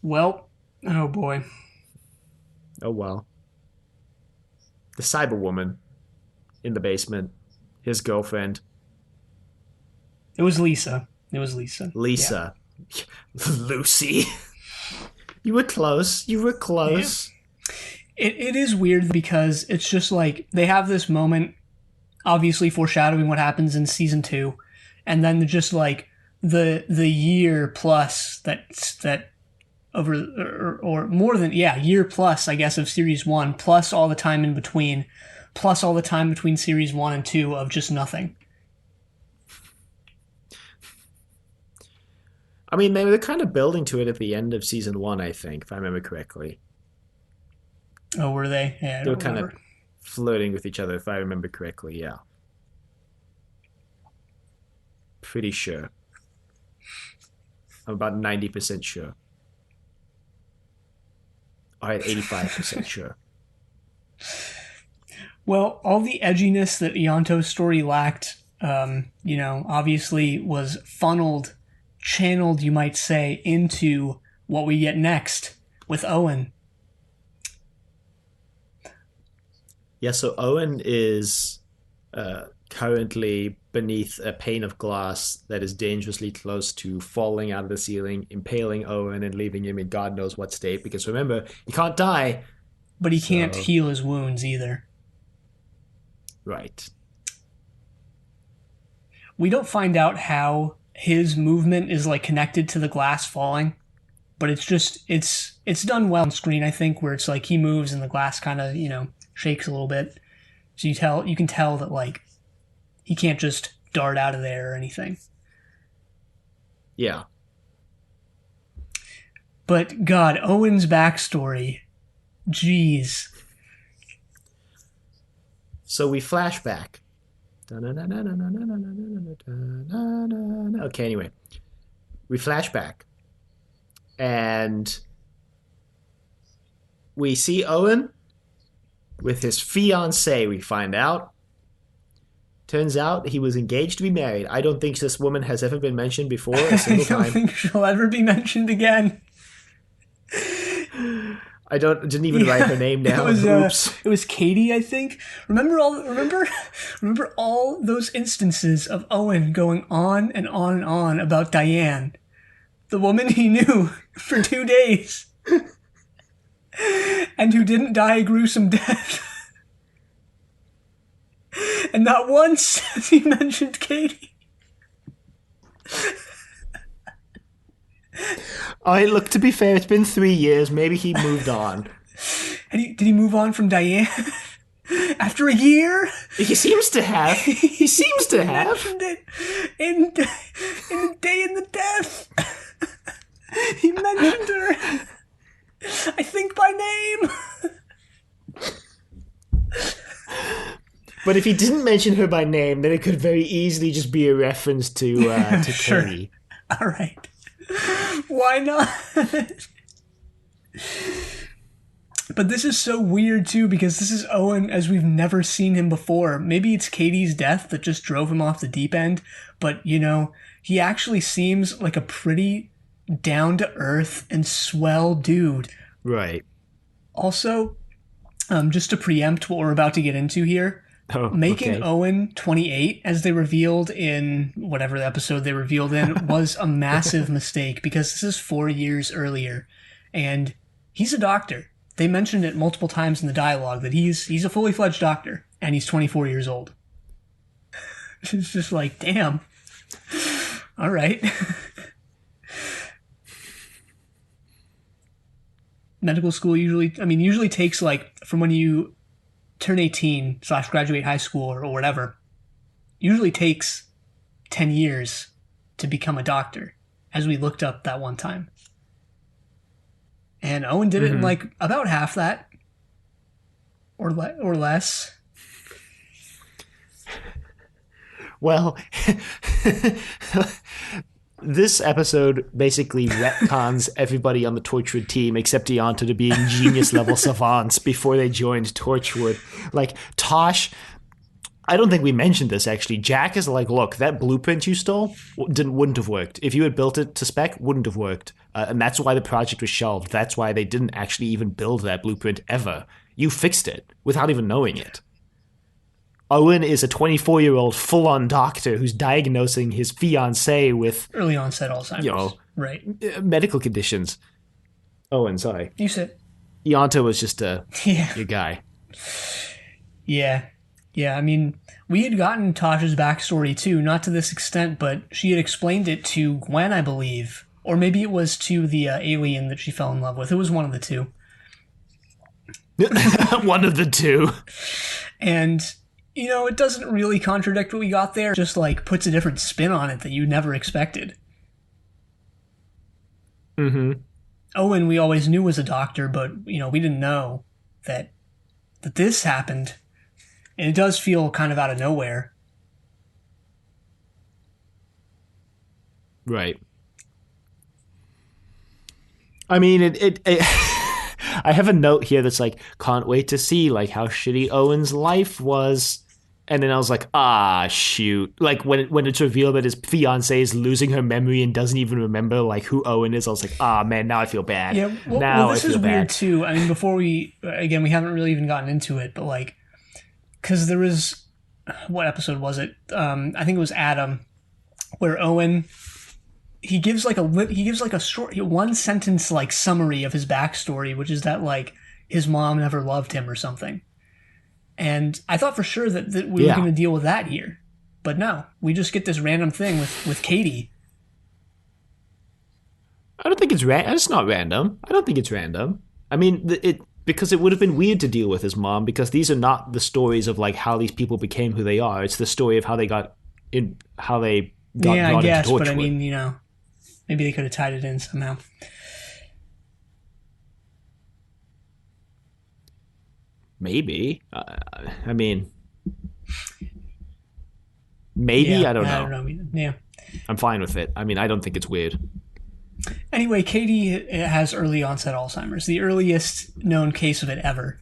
Well, oh boy. Oh well. The Cyberwoman in the basement. His girlfriend, It was Lisa. It was Lisa. Yeah. Lisa. Lucy. You were close. You were Yeah. close. It is weird because it's just like they have this moment, obviously foreshadowing what happens in season 2, and then just like the year plus that over or more than year plus I guess of series 1 plus all the time in between plus all the time between series 1 and 2 of just nothing. I mean, they were kind of building to it at the end of season 1, I think, if I remember correctly. Oh, were they? Yeah, I They were don't kind of remember. flirting with each other, if I remember correctly. Yeah, pretty sure. I'm about 90% sure. All right, 85% sure. Well, all the edginess that Ianto's story lacked, obviously was funneled, channeled, you might say, into what we get next with Owen. Yeah, so Owen is currently beneath a pane of glass that is dangerously close to falling out of the ceiling, impaling Owen, and leaving him in God knows what state. Because remember, he can't die. But he can't So, heal his wounds either. right. We don't find out how his movement is like connected to the glass falling, but it's done well on screen, I think, where it's like he moves and the glass kind of, shakes a little bit. So you can tell that like he can't just dart out of there or anything. Yeah. But God, Owen's backstory, jeez. So we flash back. Okay, anyway. We flash back. And we see Owen with his fiancée, we find out. Turns out he was engaged to be married. I don't think this woman has ever been mentioned before a I single don't time. think she'll ever be mentioned again. I didn't even write her name down. Oops. It was Katie, I think. Remember all those instances of Owen going on and on and on about Diane, the woman he knew for 2 days, and who didn't die a gruesome death. And not once has he mentioned Katie. All right, look, to be fair, it's been 3 years. Maybe he moved on. And did he move on from Diane after a year? He seems to have. He seems to have. Mentioned it in the day in the death. He mentioned her. I think by name. But if he didn't mention her by name, then it could very easily just be a reference to Sure. Katie. All right. Why not? But this is so weird too because this is Owen as we've never seen him before. Maybe it's Katie's death that just drove him off the deep end, but he actually seems like a pretty down to earth and swell dude. Right. Also, just to preempt what we're about to get into here, Oh, making okay. Owen 28, as they revealed in whatever the episode they revealed in, was a massive mistake because this is 4 years earlier, and he's a doctor. They mentioned it multiple times in the dialogue that he's a fully fledged doctor, and he's 24 years old. It's just like, damn. All right. Medical school usually takes like from when you turn 18 / graduate high school or whatever, usually takes 10 years to become a doctor, as we looked up that one time. And Owen did it in like about half that or less. Well, This episode basically retcons everybody on the Torchwood team except Ianta to being genius-level savants before they joined Torchwood. Like, Tosh... I don't think we mentioned this, actually. Jack is like, look, that blueprint you stole wouldn't have worked. If you had built it to spec, wouldn't have worked. And that's why the project was shelved. That's why they didn't actually even build that blueprint ever. You fixed it without even knowing it. Owen is a 24-year-old full-on doctor who's diagnosing his fiancée with... early onset Alzheimer's. Right. Medical conditions. Owen, sorry. You said... Ianta was just your guy. Yeah. Yeah, I mean, we had gotten Tasha's backstory too, not to this extent, but she had explained it to Gwen, I believe. Or maybe it was to the alien that she fell in love with. It was one of the two. One of the two. And, you know, it doesn't really contradict what we got there. It just, like, puts a different spin on it that you never expected. Mm-hmm. Owen, we always knew was a doctor, but, you know, we didn't know that this happened. And it does feel kind of out of nowhere. Right. I mean, it I have a note here that's like, can't wait to see like how shitty Owen's life was. And then I was like, shoot. Like when it's revealed that his fiancée is losing her memory and doesn't even remember like who Owen is, I was like, man, now I feel bad. Yeah, well this is weird too. I mean, before we haven't really even gotten into it, but like, because there was, what episode was it? I think it was Adam, where Owen, he gives like a short, one sentence like summary of his backstory, which is that like his mom never loved him or something. And I thought for sure that we were going to deal with that here, but no, we just get this random thing with Katie. I don't think it's not random. I don't think it's random. I mean, because it would have been weird to deal with his mom, because these are not the stories of like how these people became who they are. It's the story of how they got brought I guess, into Torchwood. But I mean, you know, maybe they could have tied it in somehow. Maybe. I mean, maybe. Yeah, I don't know. I don't know either. Yeah. I'm fine with it. I mean, I don't think it's weird. Anyway, Katie has early onset Alzheimer's, the earliest known case of it ever.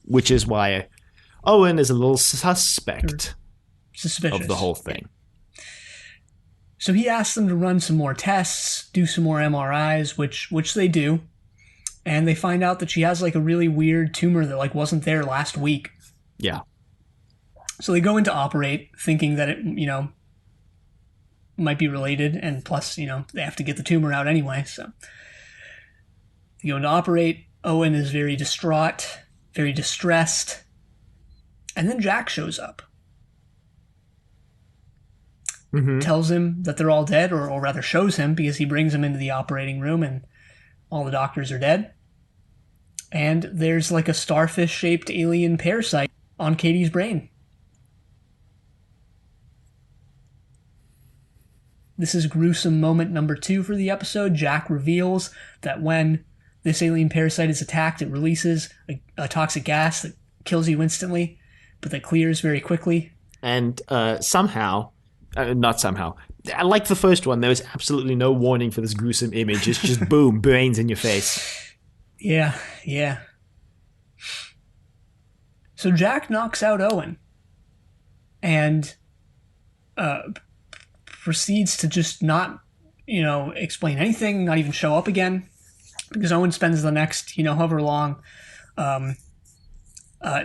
Which is why Owen is a little suspicious of the whole thing. So he asks them to run some more tests, do some more MRIs, which they do. And they find out that she has like a really weird tumor that like wasn't there last week. Yeah. So they go in to operate, thinking that it, you know, might be related, and plus, you know, they have to get the tumor out anyway, so. They go in to operate. Owen is very distraught, very distressed. And then Jack shows up. Mm-hmm. Tells him that they're all dead, or rather shows him, because he brings him into the operating room and all the doctors are dead. And there's like a starfish-shaped alien parasite on Katie's brain. This is gruesome moment number 2 for the episode. Jack reveals that when this alien parasite is attacked, it releases a toxic gas that kills you instantly, but that clears very quickly. And not somehow, like the first one, there was absolutely no warning for this gruesome image. It's just boom, brains in your face. Yeah. So Jack knocks out Owen and proceeds to just not, you know, explain anything, not even show up again, because Owen spends the next, you know, however long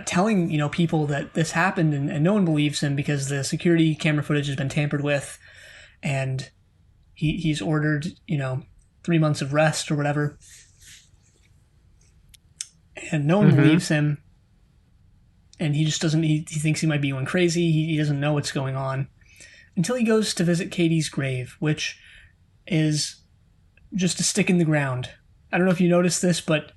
telling, you know, people that this happened, and no one believes him because the security camera footage has been tampered with, and he's ordered, you know, 3 months of rest or whatever. And no one believes him. And he just doesn't, he thinks he might be going crazy. He doesn't know what's going on. Until he goes to visit Katie's grave, which is just a stick in the ground. I don't know if you noticed this, but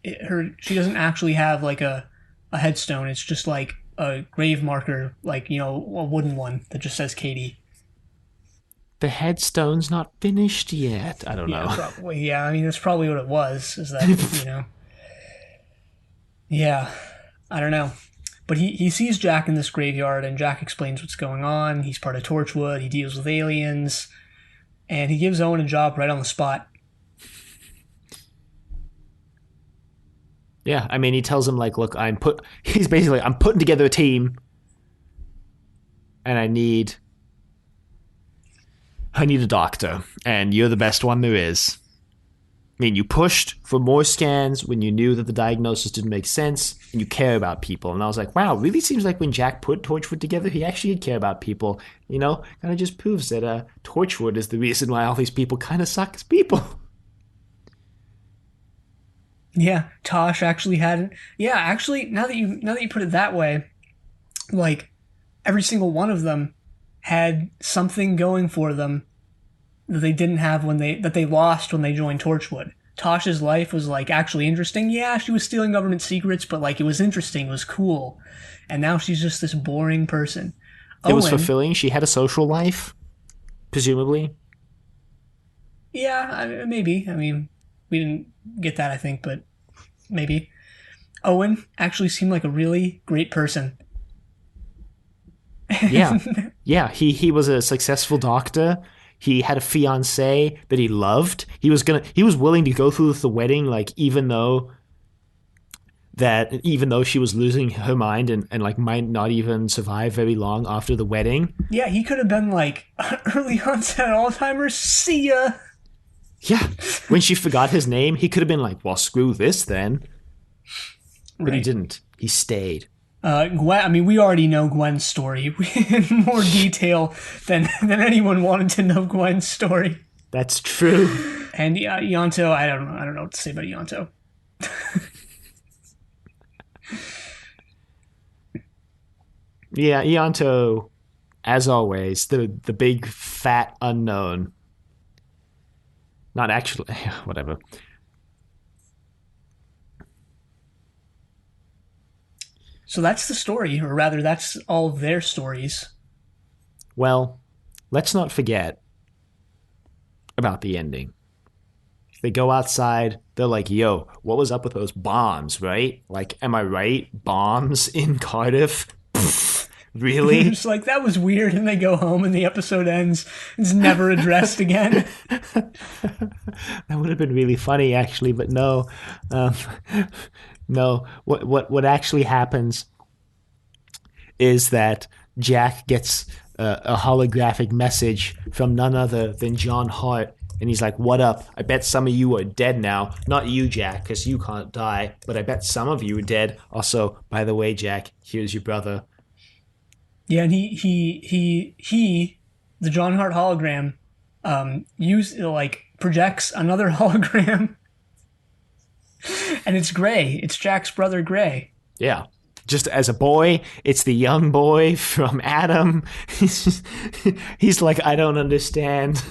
she doesn't actually have like a headstone. It's just like a grave marker, like, you know, a wooden one that just says Katie. The headstone's not finished yet. I don't know. Probably, yeah. I mean, that's probably what it was, is that, you know. Yeah, I don't know. But he sees Jack in this graveyard, and Jack explains what's going on. He's part of Torchwood. He deals with aliens. And he gives Owen a job right on the spot. Yeah, I mean, he tells him, like, look, I'm putting together a team, and I need a doctor, and you're the best one there is. I mean, you pushed for more scans when you knew that the diagnosis didn't make sense, and you care about people. And I was like, wow, really seems like when Jack put Torchwood together, he actually did care about people. You know, kind of just proves that Torchwood is the reason why all these people kind of suck as people. Yeah, Tosh actually had. Yeah, actually, now that you put it that way, like every single one of them had something going for them that they didn't have that they lost when they joined Torchwood. Tosh's life was like actually interesting. Yeah, she was stealing government secrets, but like it was interesting, it was cool. And now she's just this boring person. It was fulfilling. She had a social life, presumably. Yeah, maybe. I mean, we didn't get that, I think, but maybe. Owen actually seemed like a really great person. Yeah. He was a successful doctor. He had a fiancée that he loved. He was willing to go through with the wedding, like even though she was losing her mind and like might not even survive very long after the wedding. Yeah, he could have been like early onset Alzheimer's. See ya. Yeah, when she forgot his name, he could have been like, well, screw this then. But he didn't. He stayed. Gwen, I mean, we already know Gwen's story in more detail than anyone wanted to know Gwen's story. That's true. And Ianto, I don't know what to say about Ianto. Yeah, Ianto, as always, the big fat unknown. Not actually, whatever. So that's the story, or rather, that's all of their stories. Well, let's not forget about the ending. They go outside, they're like, yo, what was up with those bombs, right? Like, am I right? Bombs in Cardiff? Pfft, really? It's like, that was weird, and they go home and the episode ends. It's never addressed again. That would have been really funny, actually, but no. No, what actually happens is that Jack gets a holographic message from none other than John Hart, and he's like, what up? I bet some of you are dead now. Not you, Jack, because you can't die, but I bet some of you are dead. Also, by the way, Jack, here's your brother. Yeah, and he the John Hart hologram, projects another hologram. And it's Gray. It's Jack's brother, Gray. Yeah. Just as a boy, it's the young boy from Adam. He's like, I don't understand.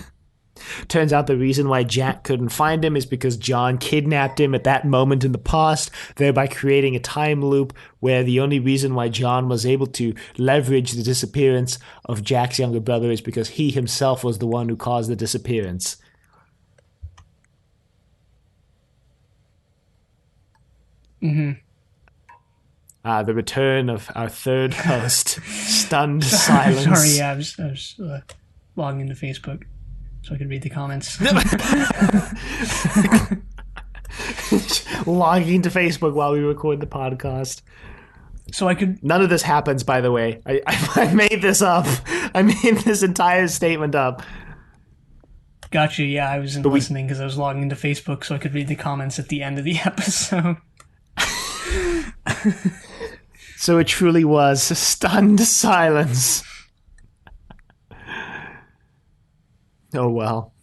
Turns out the reason why Jack couldn't find him is because John kidnapped him at that moment in the past, thereby creating a time loop where the only reason why John was able to leverage the disappearance of Jack's younger brother is because he himself was the one who caused the disappearance. Mm-hmm. The return of our third host, stunned silence. Sorry, yeah, I was logging into Facebook so I could read the comments. Logging into Facebook while we record the podcast. So I could... None of this happens, by the way. I made this up. I made this entire statement up. Gotcha, yeah, I wasn't listening because I was logging into Facebook so I could read the comments at the end of the episode. So it truly was stunned silence. Oh, well.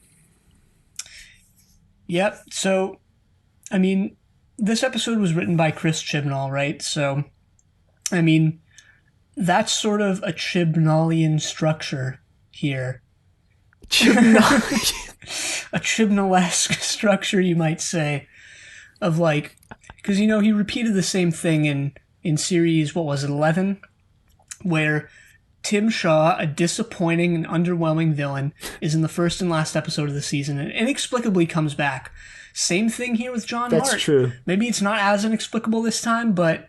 Yep, so, I mean, this episode was written by Chris Chibnall, right? So, I mean, that's sort of a Chibnallian structure here. A Chibnall-esque structure, you might say, of like... Because, you know, he repeated the same thing in series, what was it, 11? Where Tim Shaw, a disappointing and underwhelming villain, is in the first and last episode of the season and inexplicably comes back. Same thing here with John Hart. That's true. Maybe it's not as inexplicable this time, but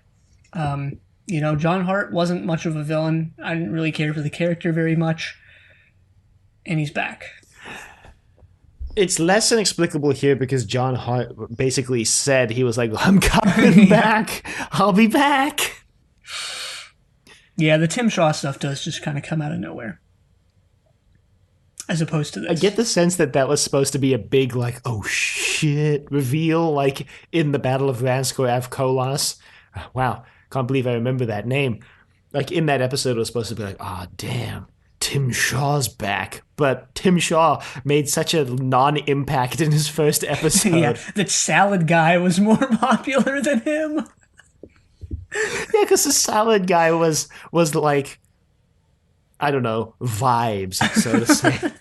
You know, John Hart wasn't much of a villain. I didn't really care for the character very much. And he's back. It's less inexplicable here because John Hart basically said he was like, I'm coming back. I'll be back. Yeah, the Tim Shaw stuff does just kind of come out of nowhere. As opposed to this. I get the sense that that was supposed to be a big, like, oh shit reveal, like in the Battle of Ranskoy Av Kolas. Wow, can't believe I remember that name. Like in that episode, it was supposed to be like, ah, oh, damn, Tim Shaw's back. But Tim Shaw made such a non-impact in his first episode. Yeah, that salad guy was more popular than him. Yeah, because the salad guy was like, I don't know, vibes, so to say.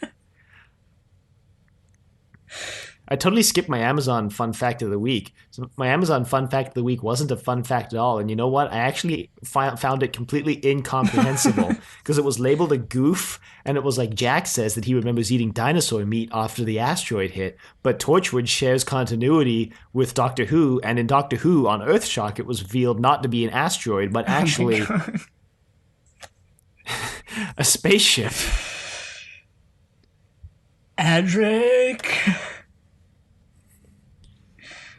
I totally skipped my Amazon fun fact of the week. So my Amazon fun fact of the week wasn't a fun fact at all. And you know what? I actually found it completely incomprehensible because it was labeled a goof. And it was like Jack says that he remembers eating dinosaur meat after the asteroid hit. But Torchwood shares continuity with Doctor Who. And in Doctor Who on Earthshock, it was revealed not to be an asteroid, but actually a spaceship. Adric.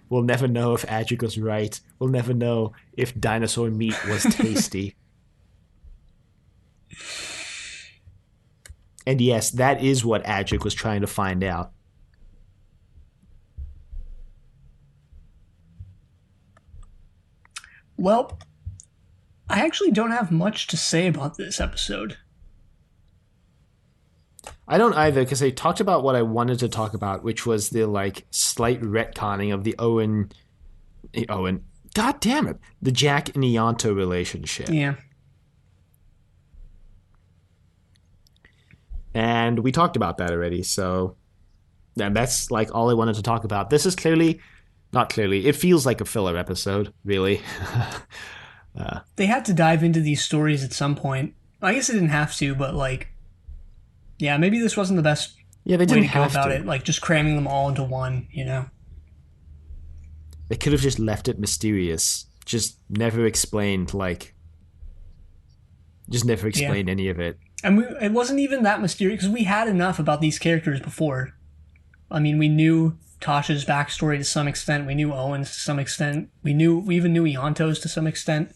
We'll never know if Adric was right. We'll never know if dinosaur meat was tasty. And yes, that is what Adric was trying to find out. Well, I actually don't have much to say about this episode. I don't either, because they talked about what I wanted to talk about, which was the like slight retconning of the Owen, god damn it, the Jack and Ianto relationship. Yeah. And we talked about that already, so and that's like all I wanted to talk about. This is not clearly, it feels like a filler episode, really. They had to dive into these stories at some point. I guess they didn't have to, but like, yeah, maybe this wasn't the best yeah, they way didn't to go have about to. it. Like just cramming them all into one, you know? They could have just left it mysterious. Just never explained, any of it. And it wasn't even that mysterious because we had enough about these characters before. I mean, we knew Tasha's backstory to some extent. We knew Owen's to some extent. We even knew Ianto's to some extent.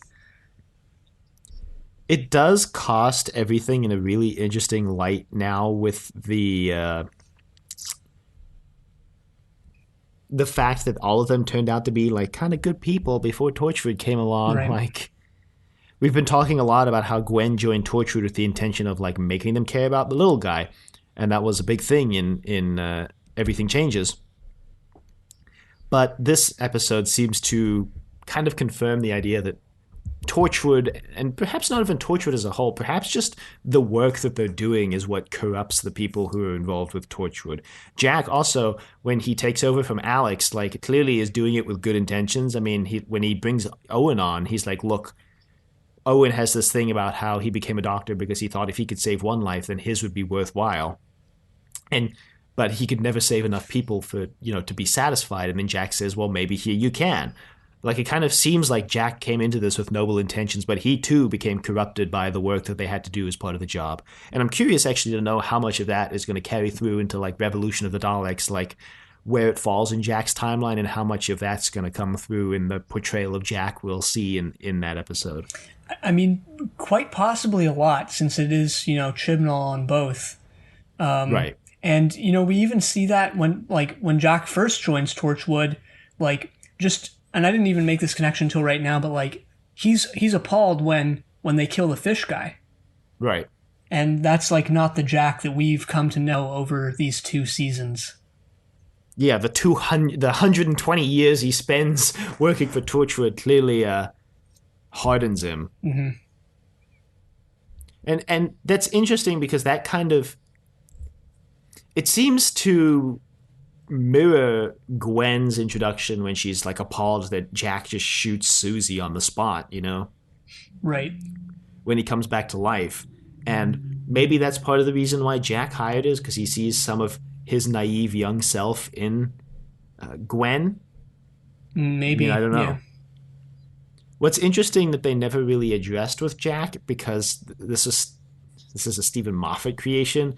It does cast everything in a really interesting light now with the fact that all of them turned out to be like kind of good people before Torchwood came along. Right. Like we've been talking a lot about how Gwen joined Torchwood with the intention of like making them care about the little guy, and that was a big thing in Everything Changes. But this episode seems to kind of confirm the idea that Torchwood, and perhaps not even Torchwood as a whole, perhaps just the work that they're doing is what corrupts the people who are involved with Torchwood. Jack also, when he takes over from Alex, like clearly is doing it with good intentions. I mean, when he brings Owen on, he's like, look, Owen has this thing about how he became a doctor because he thought if he could save one life, then his would be worthwhile. But he could never save enough people for, to be satisfied. And then Jack says, well, maybe here you can. Like, it kind of seems like Jack came into this with noble intentions, but he too became corrupted by the work that they had to do as part of the job. And I'm curious actually to know how much of that is going to carry through into like Revolution of the Daleks, like where it falls in Jack's timeline and how much of that's going to come through in the portrayal of Jack we'll see in that episode. I mean, quite possibly a lot, since it is, Chibnall on both. Right. And, we even see that when Jack first joins Torchwood, and I didn't even make this connection until right now, but like he's appalled when they kill the fish guy. Right. And that's like not the Jack that we've come to know over these 2 seasons. Yeah, the 120 years he spends working for Torchwood clearly hardens him. Mm-hmm. And that's interesting because that kind of it seems to mirror Gwen's introduction when she's like appalled that Jack just shoots Susie on the spot, Right. When he comes back to life. And maybe that's part of the reason why Jack hired her, is because he sees some of his naive young self in Gwen. Maybe. I don't know. Yeah. What's interesting that they never really addressed with Jack, because this is a Stephen Moffat creation.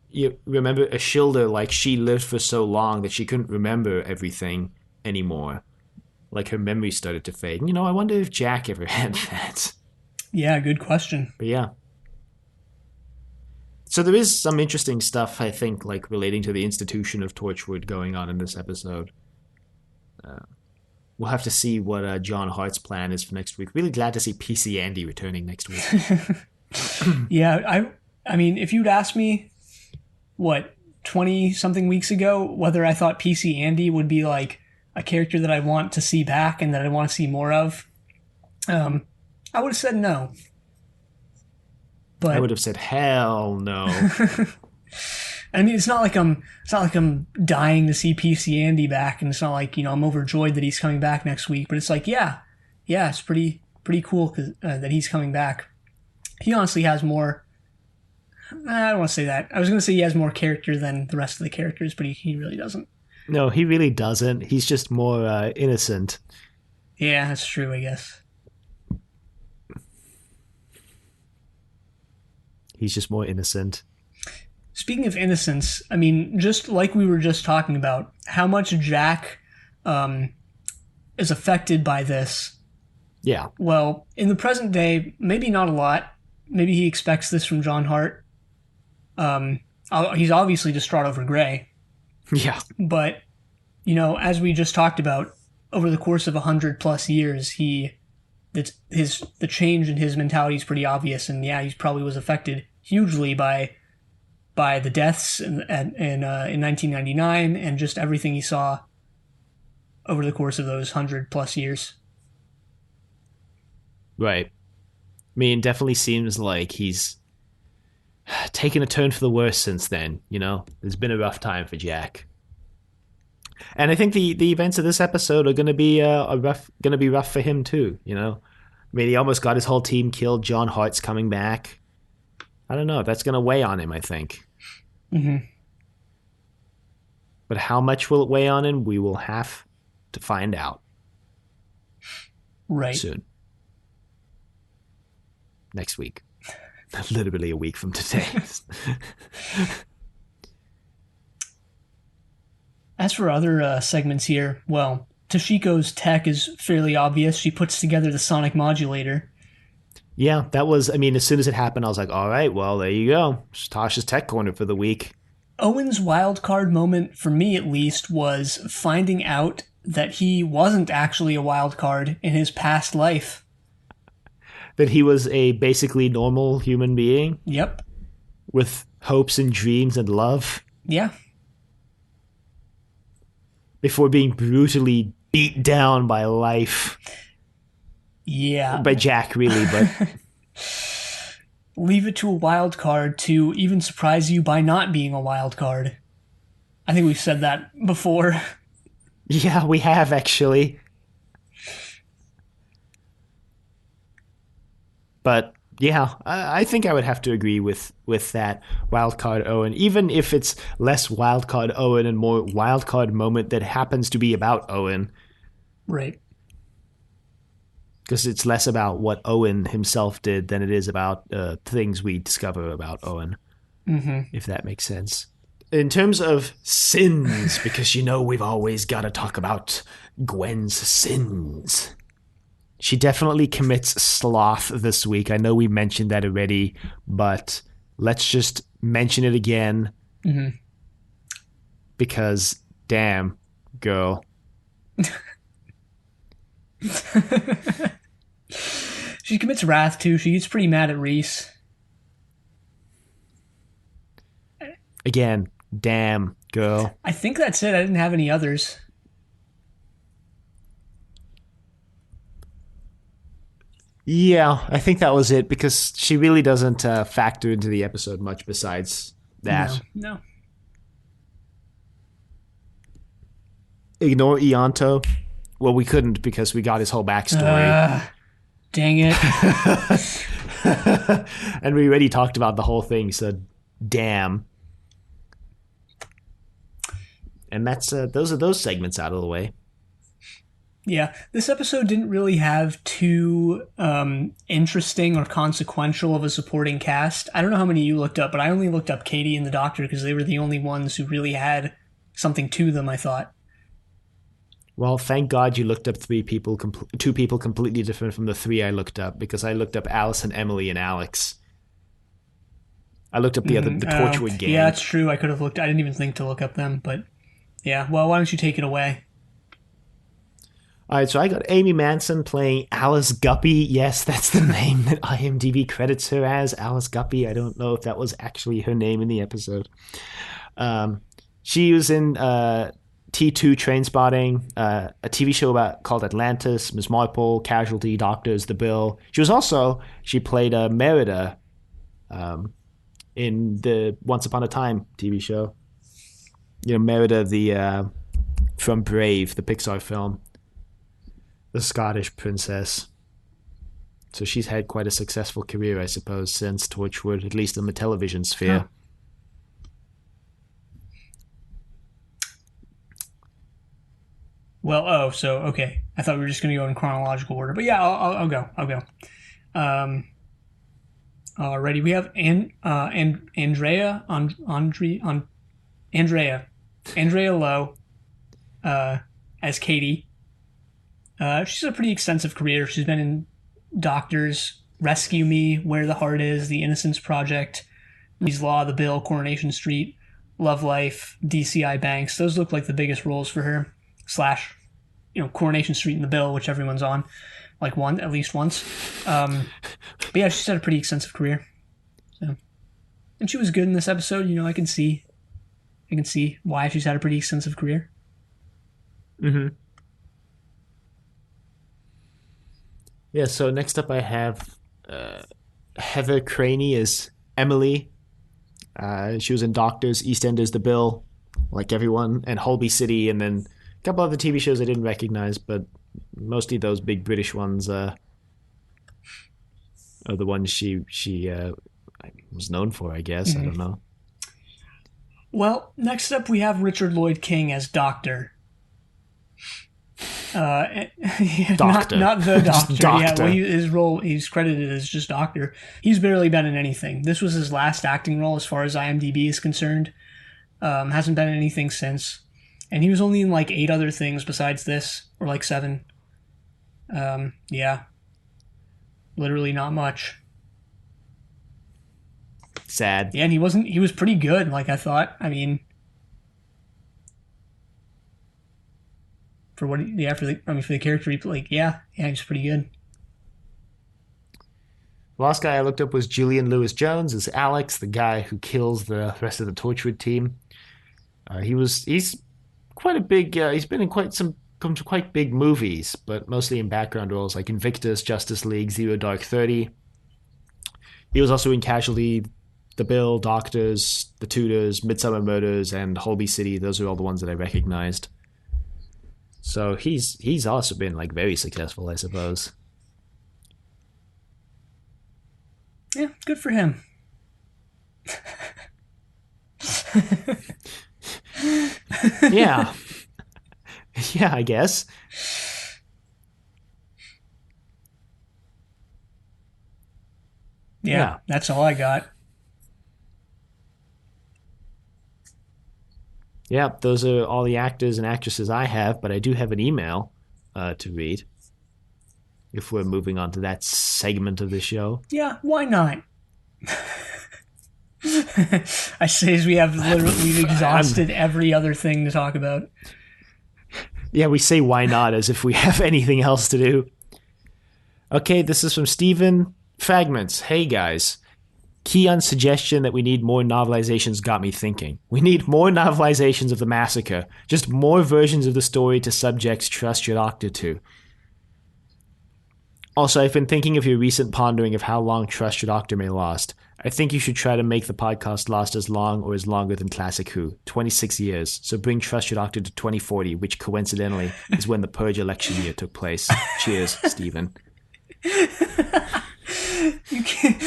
You remember Ashilda, like she lived for so long that she couldn't remember everything anymore. Like her memory started to fade. And, I wonder if Jack ever had that. Yeah, good question. But yeah. So there is some interesting stuff, I think, like relating to the institution of Torchwood going on in this episode. We'll have to see what John Hart's plan is for next week. Really glad to see PC Andy returning next week. Yeah, I mean, if you'd asked me, 20-something weeks ago, whether I thought PC Andy would be like a character that I want to see back and that I want to see more of, I would have said no. But I would have said hell no. I mean, it's not like I'm dying to see PC Andy back, and it's not like I'm overjoyed that he's coming back next week. But it's like, yeah, it's pretty cool that he's coming back. He honestly has more. I don't want to say that. I was going to say he has more character than the rest of the characters, but he really doesn't. No, he really doesn't. He's just more innocent. Yeah, that's true, I guess. He's just more innocent. Speaking of innocence, I mean, just like we were just talking about, how much Jack is affected by this. Yeah. Well, in the present day, maybe not a lot. Maybe he expects this from John Hart. He's obviously distraught over Gray. Yeah. But, as we just talked about, over the course of 100+ years, the change in his mentality is pretty obvious. And yeah, he probably was affected hugely by the deaths in 1999 and just everything he saw over the course of those 100+ years. Right. I mean, it definitely seems like he's taken a turn for the worse since then. It's been a rough time for Jack. And I think the events of this episode are going to be rough for him too. I mean, he almost got his whole team killed. John Hart's coming back. I don't know. That's going to weigh on him, I think. Mm-hmm. But how much will it weigh on him? We will have to find out. Right. Soon. Next week. Literally a week from today. As for other segments here, well, Toshiko's tech is fairly obvious. She puts together the sonic modulator. Yeah, that was, I mean, as soon as it happened, I was like, all right, well, there you go. It's Tasha's tech corner for the week. Owen's wild card moment, for me at least, was finding out that he wasn't actually a wild card in his past life. That he was a basically normal human being? Yep. With hopes and dreams and love? Yeah. Before being brutally beat down by life. Yeah. By Jack, really, but... Leave it to a wild card to even surprise you by not being a wild card. I think we've said that before. Yeah, we have, actually. But, yeah, I think I would have to agree with that wildcard Owen, even if it's less wildcard Owen and more wildcard moment that happens to be about Owen. Right. Because it's less about what Owen himself did than it is about things we discover about Owen, if that makes sense. In terms of sins, because we've always got to talk about Gwen's sins. She definitely commits sloth this week. I know we mentioned that already, but let's just mention it again. Mm-hmm. Because, damn, girl. She commits wrath, too. She gets pretty mad at Reese. Again, damn, girl. I think that's it. I didn't have any others. Yeah, I think that was it, because she really doesn't factor into the episode much besides that. No. Ignore Ianto. Well, we couldn't because we got his whole backstory. Dang it. And we already talked about the whole thing, so damn. And that's those are those segments out of the way. Yeah, this episode didn't really have too interesting or consequential of a supporting cast. I don't know how many you looked up, but I only looked up Katie and the Doctor because they were the only ones who really had something to them, I thought. Well, thank God you looked up two people completely different from the three I looked up, because I looked up Alice and Emily and Alex. I looked up the Torchwood gang. Yeah, that's true. I could have looked. I didn't even think to look up them, but yeah. Well, why don't you take it away? All right, so I got Amy Manson playing Alice Guppy. Yes, that's the name that IMDb credits her as, Alice Guppy. I don't know if that was actually her name in the episode. She was in T2 Trainspotting, a TV show called Atlantis, Ms. Marple, Casualty, Doctors, The Bill. She played Merida in the Once Upon a Time TV show. You know, Merida, from Brave, the Pixar film. The Scottish princess. So she's had quite a successful career, I suppose, since Torchwood, at least in the television sphere. Huh. Well, okay. I thought we were just going to go in chronological order, but yeah, I'll go. Alrighty, we have Andrea Lowe as Katie. She's had a pretty extensive career. She's been in Doctors, Rescue Me, Where the Heart Is, The Innocence Project, Lee's Law, The Bill, Coronation Street, Love Life, DCI Banks. Those look like the biggest roles for her. / Coronation Street and The Bill, which everyone's on, at least once. But yeah, she's had a pretty extensive career. So, and she was good in this episode. I can see why she's had a pretty extensive career. Mm-hmm. Yeah, so next up I have Heather Craney as Emily. She was in Doctors, EastEnders, The Bill, like everyone, and Holby City, and then a couple other TV shows I didn't recognize, but mostly those big British ones are the ones she was known for, I guess. Mm-hmm. I don't know. Well, next up we have Richard Lloyd King as Doctor. Doctor. Not the Doctor. Doctor. Yeah, his role, he's credited as just Doctor. He's barely been in anything. This was his last acting role as far as IMDb is concerned. Hasn't been in anything since. And he was only in 8 other things besides this, or 7. Yeah. Literally not much. Sad. Yeah, and he was pretty good, I thought. I mean, for the character he played, yeah, he's pretty good. The last guy I looked up was Julian Lewis-Jones as Alex, the guy who kills the rest of the Torchwood team. He's quite a big. He's been in some quite big movies, but mostly in background roles like Invictus, Justice League, Zero Dark 30. He was also in Casualty, The Bill, Doctors, The Tudors, Midsummer Murders, and Holby City. Those are all the ones that I recognized. So he's also been very successful, I suppose. Yeah, good for him. Yeah. Yeah, I guess. Yeah, that's all I got. Yeah, those are all the actors and actresses I have, but I do have an email to read if we're moving on to that segment of the show. Yeah, why not? I say as we've exhausted every other thing to talk about. Yeah, we say why not as if we have anything else to do. Okay, this is from Steven. Fragments. Hey guys. Kiyan's suggestion that we need more novelizations got me thinking. We need more novelizations of the massacre. Just more versions of the story to subjects trust your doctor to. Also, I've been thinking of your recent pondering of how long Trust Your Doctor may last. I think you should try to make the podcast last as long or as longer than Classic Who, 26 years. So bring Trust Your Doctor to 2040, which coincidentally is when the Purge election year took place. Cheers, Stephen. You can't...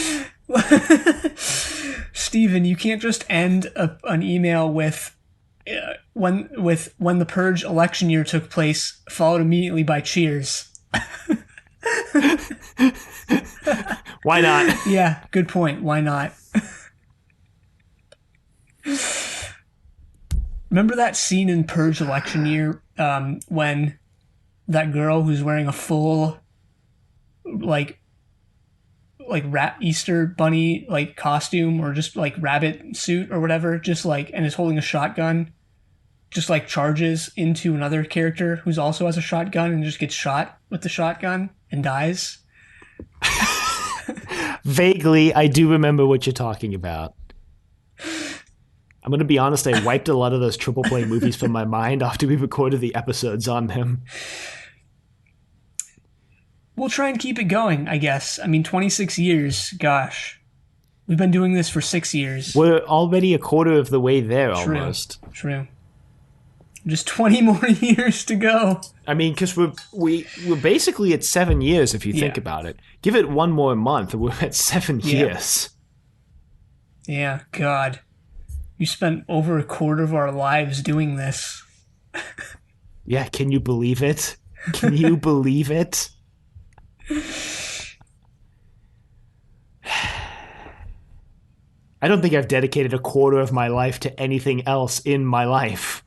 Stephen, you can't just end an email with when the Purge election year took place, followed immediately by Cheers. Why not? Yeah, good point. Why not? Remember that scene in Purge election year when that girl who's wearing a full like Easter bunny like costume or just like rabbit suit or whatever, just like, and is holding a shotgun, just like charges into another character who's also has a shotgun and just gets shot with the shotgun and dies? Vaguely, I do remember what you're talking about. I'm going to be honest, I wiped a lot of those triple play movies from my mind after we recorded the episodes on them. We'll try and keep it going, I guess. I mean, 26 years, gosh. We've been doing this for 6 years. We're already a quarter of the way there, almost. True. Just 20 more years to go. I mean, because we're basically at 7 years if you think about it. Give it one more month and we're at 7 years. Yeah, God. You spent over a quarter of our lives doing this. Yeah, can you believe it? Can you believe it? I don't think I've dedicated a quarter of my life to anything else in my life.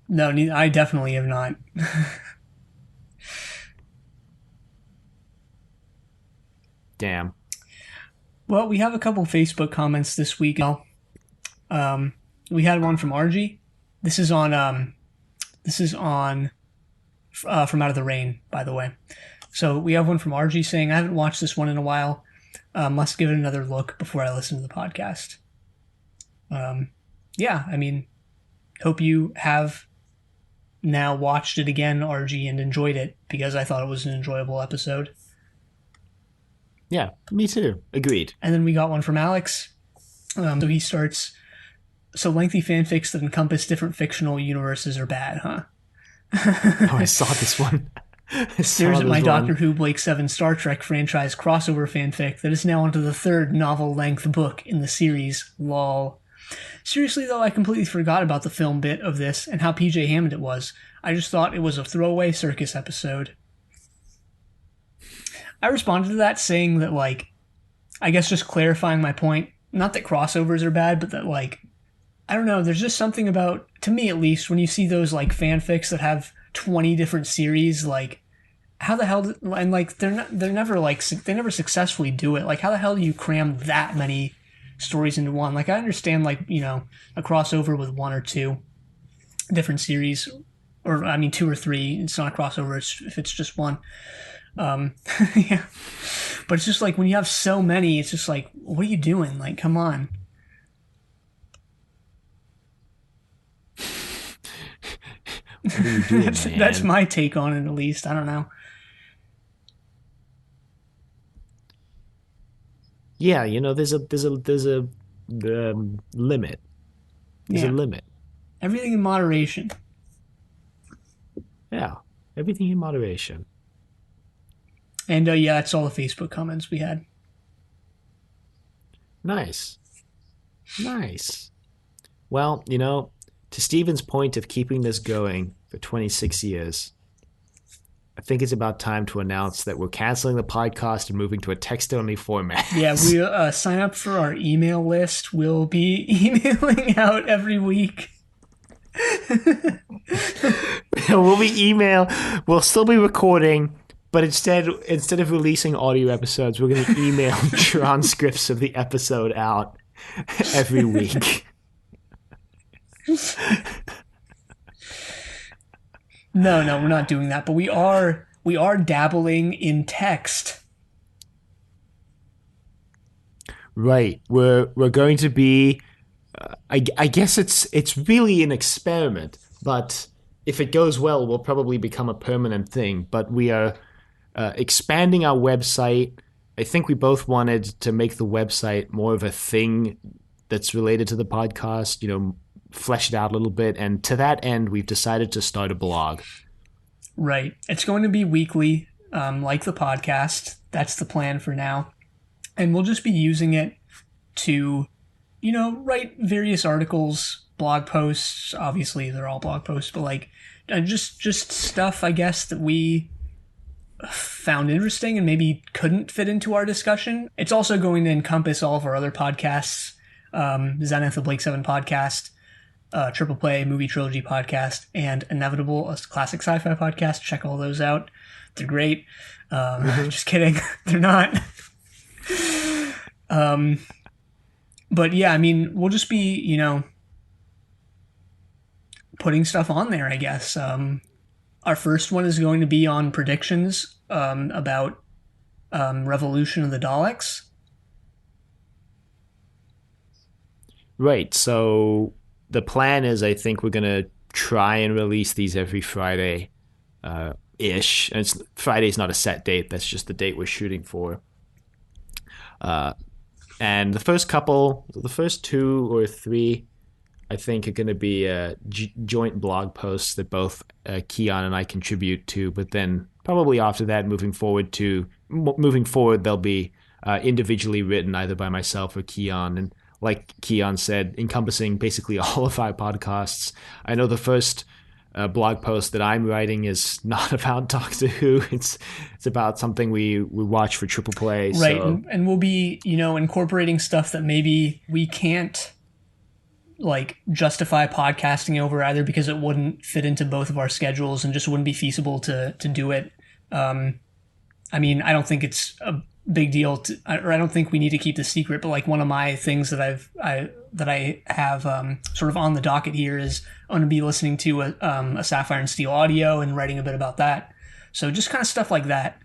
No, I definitely have not. Damn. Well, we have a couple Facebook comments this week. We had one from RG. This is on From Out of the Rain, by the way. So we have one from RG saying, I haven't watched this one in a while. Must give it another look before I listen to the podcast. Yeah, I mean, hope you have now watched it again, RG, and enjoyed it, because I thought it was an enjoyable episode. Yeah, me too. Agreed. And then we got one from Alex. So he starts, so lengthy fanfics that encompass different fictional universes are bad, huh? Oh, I saw this one. There's my Doctor Who, Blake 7 Star Trek franchise crossover fanfic that is now onto the third novel-length book in the series. Lol. Seriously, though, I completely forgot about the film bit of this and how PJ Hammond it was. I just thought it was a throwaway circus episode. I responded to that saying that, like, I guess just clarifying my point, not that crossovers are bad, but that, like, I don't know, there's just something about, to me at least, when you see those, like, fanfics that have 20 different series, like, how the hell, and, like, they never successfully do it. Like, how the hell do you cram that many stories into one? Like, I understand, like, you know, a crossover with one or two different series, or, I mean, 2 or 3, it's not a crossover if it's just one. Yeah. But it's just like, when you have so many, it's just like, what are you doing? Like, come on. What are you doing, man? That's my take on it, at least. I don't know. Yeah, you know, there's a limit. There's a limit. Everything in moderation. Yeah, everything in moderation. And yeah, that's all the Facebook comments we had. Nice. Well, you know, to Steven's point of keeping this going for 26 years, I think it's about time to announce that we're canceling the podcast and moving to a text-only format. Yeah, we sign up for our email list. We'll be emailing out every week. We'll still be recording, but instead of releasing audio episodes, we're going to email transcripts of the episode out every week. No, we're not doing that, but we are dabbling in text. Right. We're going to be I guess it's really an experiment, but if it goes well, we'll probably become a permanent thing. But we are expanding our website. I think we both wanted to make the website more of a thing that's related to the podcast, you know, flesh it out a little bit. And to that end, we've decided to start a blog. Right. It's going to be weekly, like the podcast. That's the plan for now. And we'll just be using it to write various articles, blog posts. Obviously, they're all blog posts, but like just stuff, I guess, that we found interesting and maybe couldn't fit into our discussion. It's also going to encompass all of our other podcasts, Zenith, the Blake 7 podcast, Triple Play Movie Trilogy podcast, and Inevitable, a classic sci-fi podcast. Check all those out. They're great. Just kidding. They're not. But yeah, I mean, we'll just be, putting stuff on there, I guess. Our first one is going to be on predictions about Revolution of the Daleks. Right. So the plan is, I think we're going to try and release these every Friday ish. And Friday's not a set date. That's just the date we're shooting for. And the first 2 or 3, I think, are going to be joint blog posts that both Kiyan and I contribute to. But then probably after that, moving forward, they'll be individually written either by myself or Kiyan. And like Kiyan said, encompassing basically all of our podcasts. I know the first blog post that I'm writing is not about Doctor Who. It's about something we watch for Triple Play. Right, so. and we'll be, incorporating stuff that maybe we can't justify podcasting over, either because it wouldn't fit into both of our schedules and just wouldn't be feasible to do it. I mean, I don't think it's a big deal or I don't think we need to keep this secret, but one of my things that I have sort of on the docket here is I'm going to be listening to a Sapphire and Steel audio and writing a bit about that. So just kind of stuff like that.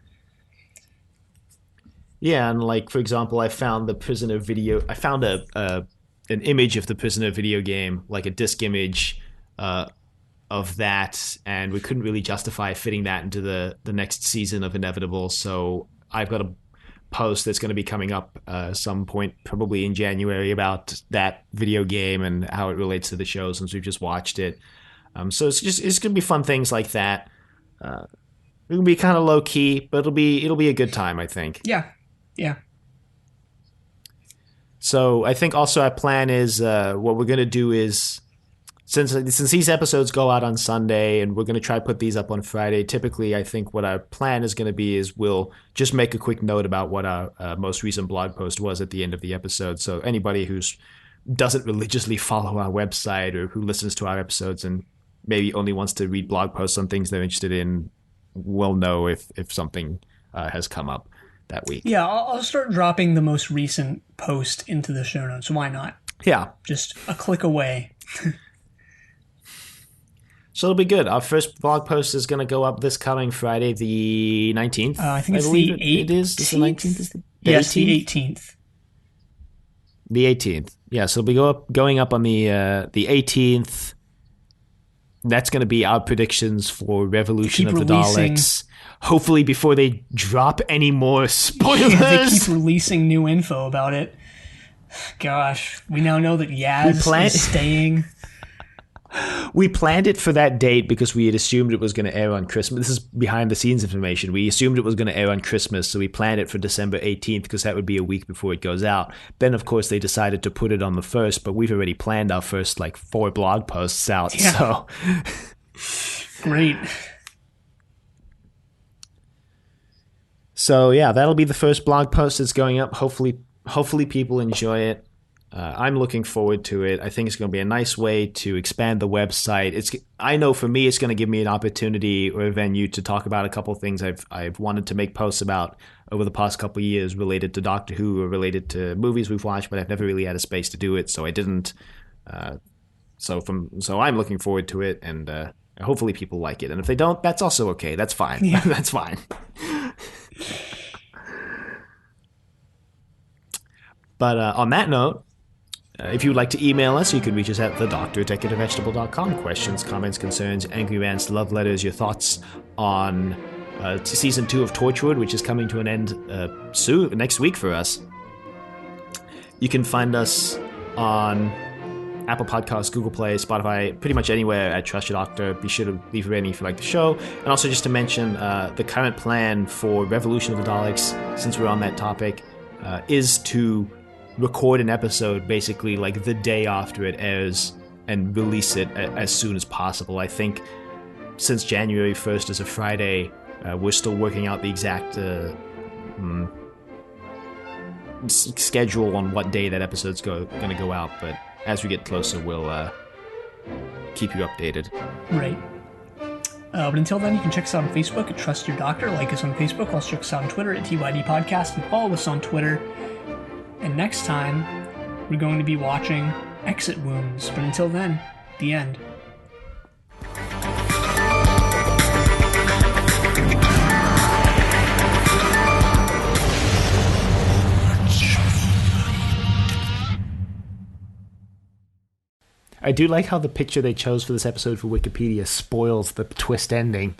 Yeah, and for example, I found the Prisoner video. I found an image of the Prisoner video game, like a disc image of that, and we couldn't really justify fitting that into the next season of Inevitable. So I've got a post that's going to be coming up some point, probably in January, about that video game and how it relates to the show since we've just watched it. So it's going to be fun things like that. It'll be kind of low key, but it'll be a good time, I think. Yeah. So I think also our plan is what we're going to do is, since these episodes go out on Sunday and we're going to try to put these up on Friday, typically I think what our plan is going to be is we'll just make a quick note about what our most recent blog post was at the end of the episode. So anybody who doesn't religiously follow our website or who listens to our episodes and maybe only wants to read blog posts on things they're interested in will know if something has come up that week. Yeah, I'll start dropping the most recent post into the show notes. Why not? Yeah. Just a click away. So it'll be good. Our first blog post is going to go up this coming Friday, the 19th. I think it's the 18th. It is the 19th? Yes, the 18th. The 18th. Yeah, so it'll be going up on the 18th. That's going to be our predictions for Revolution of the Daleks. Hopefully before they drop any more spoilers. Yeah, they keep releasing new info about it. Gosh, we now know that Yaz is staying. We planned it for that date because we had assumed it was going to air on Christmas. This is behind the scenes information. We assumed it was going to air on Christmas, so we planned it for December 18th because that would be a week before it goes out. Then, of course, they decided to put it on the 1st, but we've already planned our first 4 blog posts out. Yeah. So great. So yeah, that'll be the first blog post that's going up. Hopefully people enjoy it. I'm looking forward to it. I think it's going to be a nice way to expand the website. I know for me, it's going to give me an opportunity or a venue to talk about a couple of things I've wanted to make posts about over the past couple of years related to Doctor Who or related to movies we've watched, but I've never really had a space to do it, so I didn't. So I'm looking forward to it, and hopefully people like it. And if they don't, that's also okay. That's fine. Yeah. That's fine. But on that note, if you would like to email us, you can reach us at thedoctor@decadentvegetable.com. Questions, comments, concerns, angry rants, love letters, your thoughts on season 2 of Torchwood, which is coming to an end soon, next week for us. You can find us on Apple Podcasts, Google Play, Spotify, pretty much anywhere at Trust Your Doctor. Be sure to leave a rating if you like the show. And also just to mention, the current plan for Revolution of the Daleks, since we're on that topic, is to record an episode basically like the day after it airs and release it as soon as possible. I think since January 1st is a Friday, we're still working out the exact schedule on what day that episode's going to go out, but as we get closer, we'll keep you updated. Right. But until then, you can check us out on Facebook at Trust Your Doctor, like us on Facebook, also check us out on Twitter at TYD Podcast, and follow us on Twitter. And next time, we're going to be watching Exit Wounds. But until then, the end. I do like how the picture they chose for this episode for Wikipedia spoils the twist ending.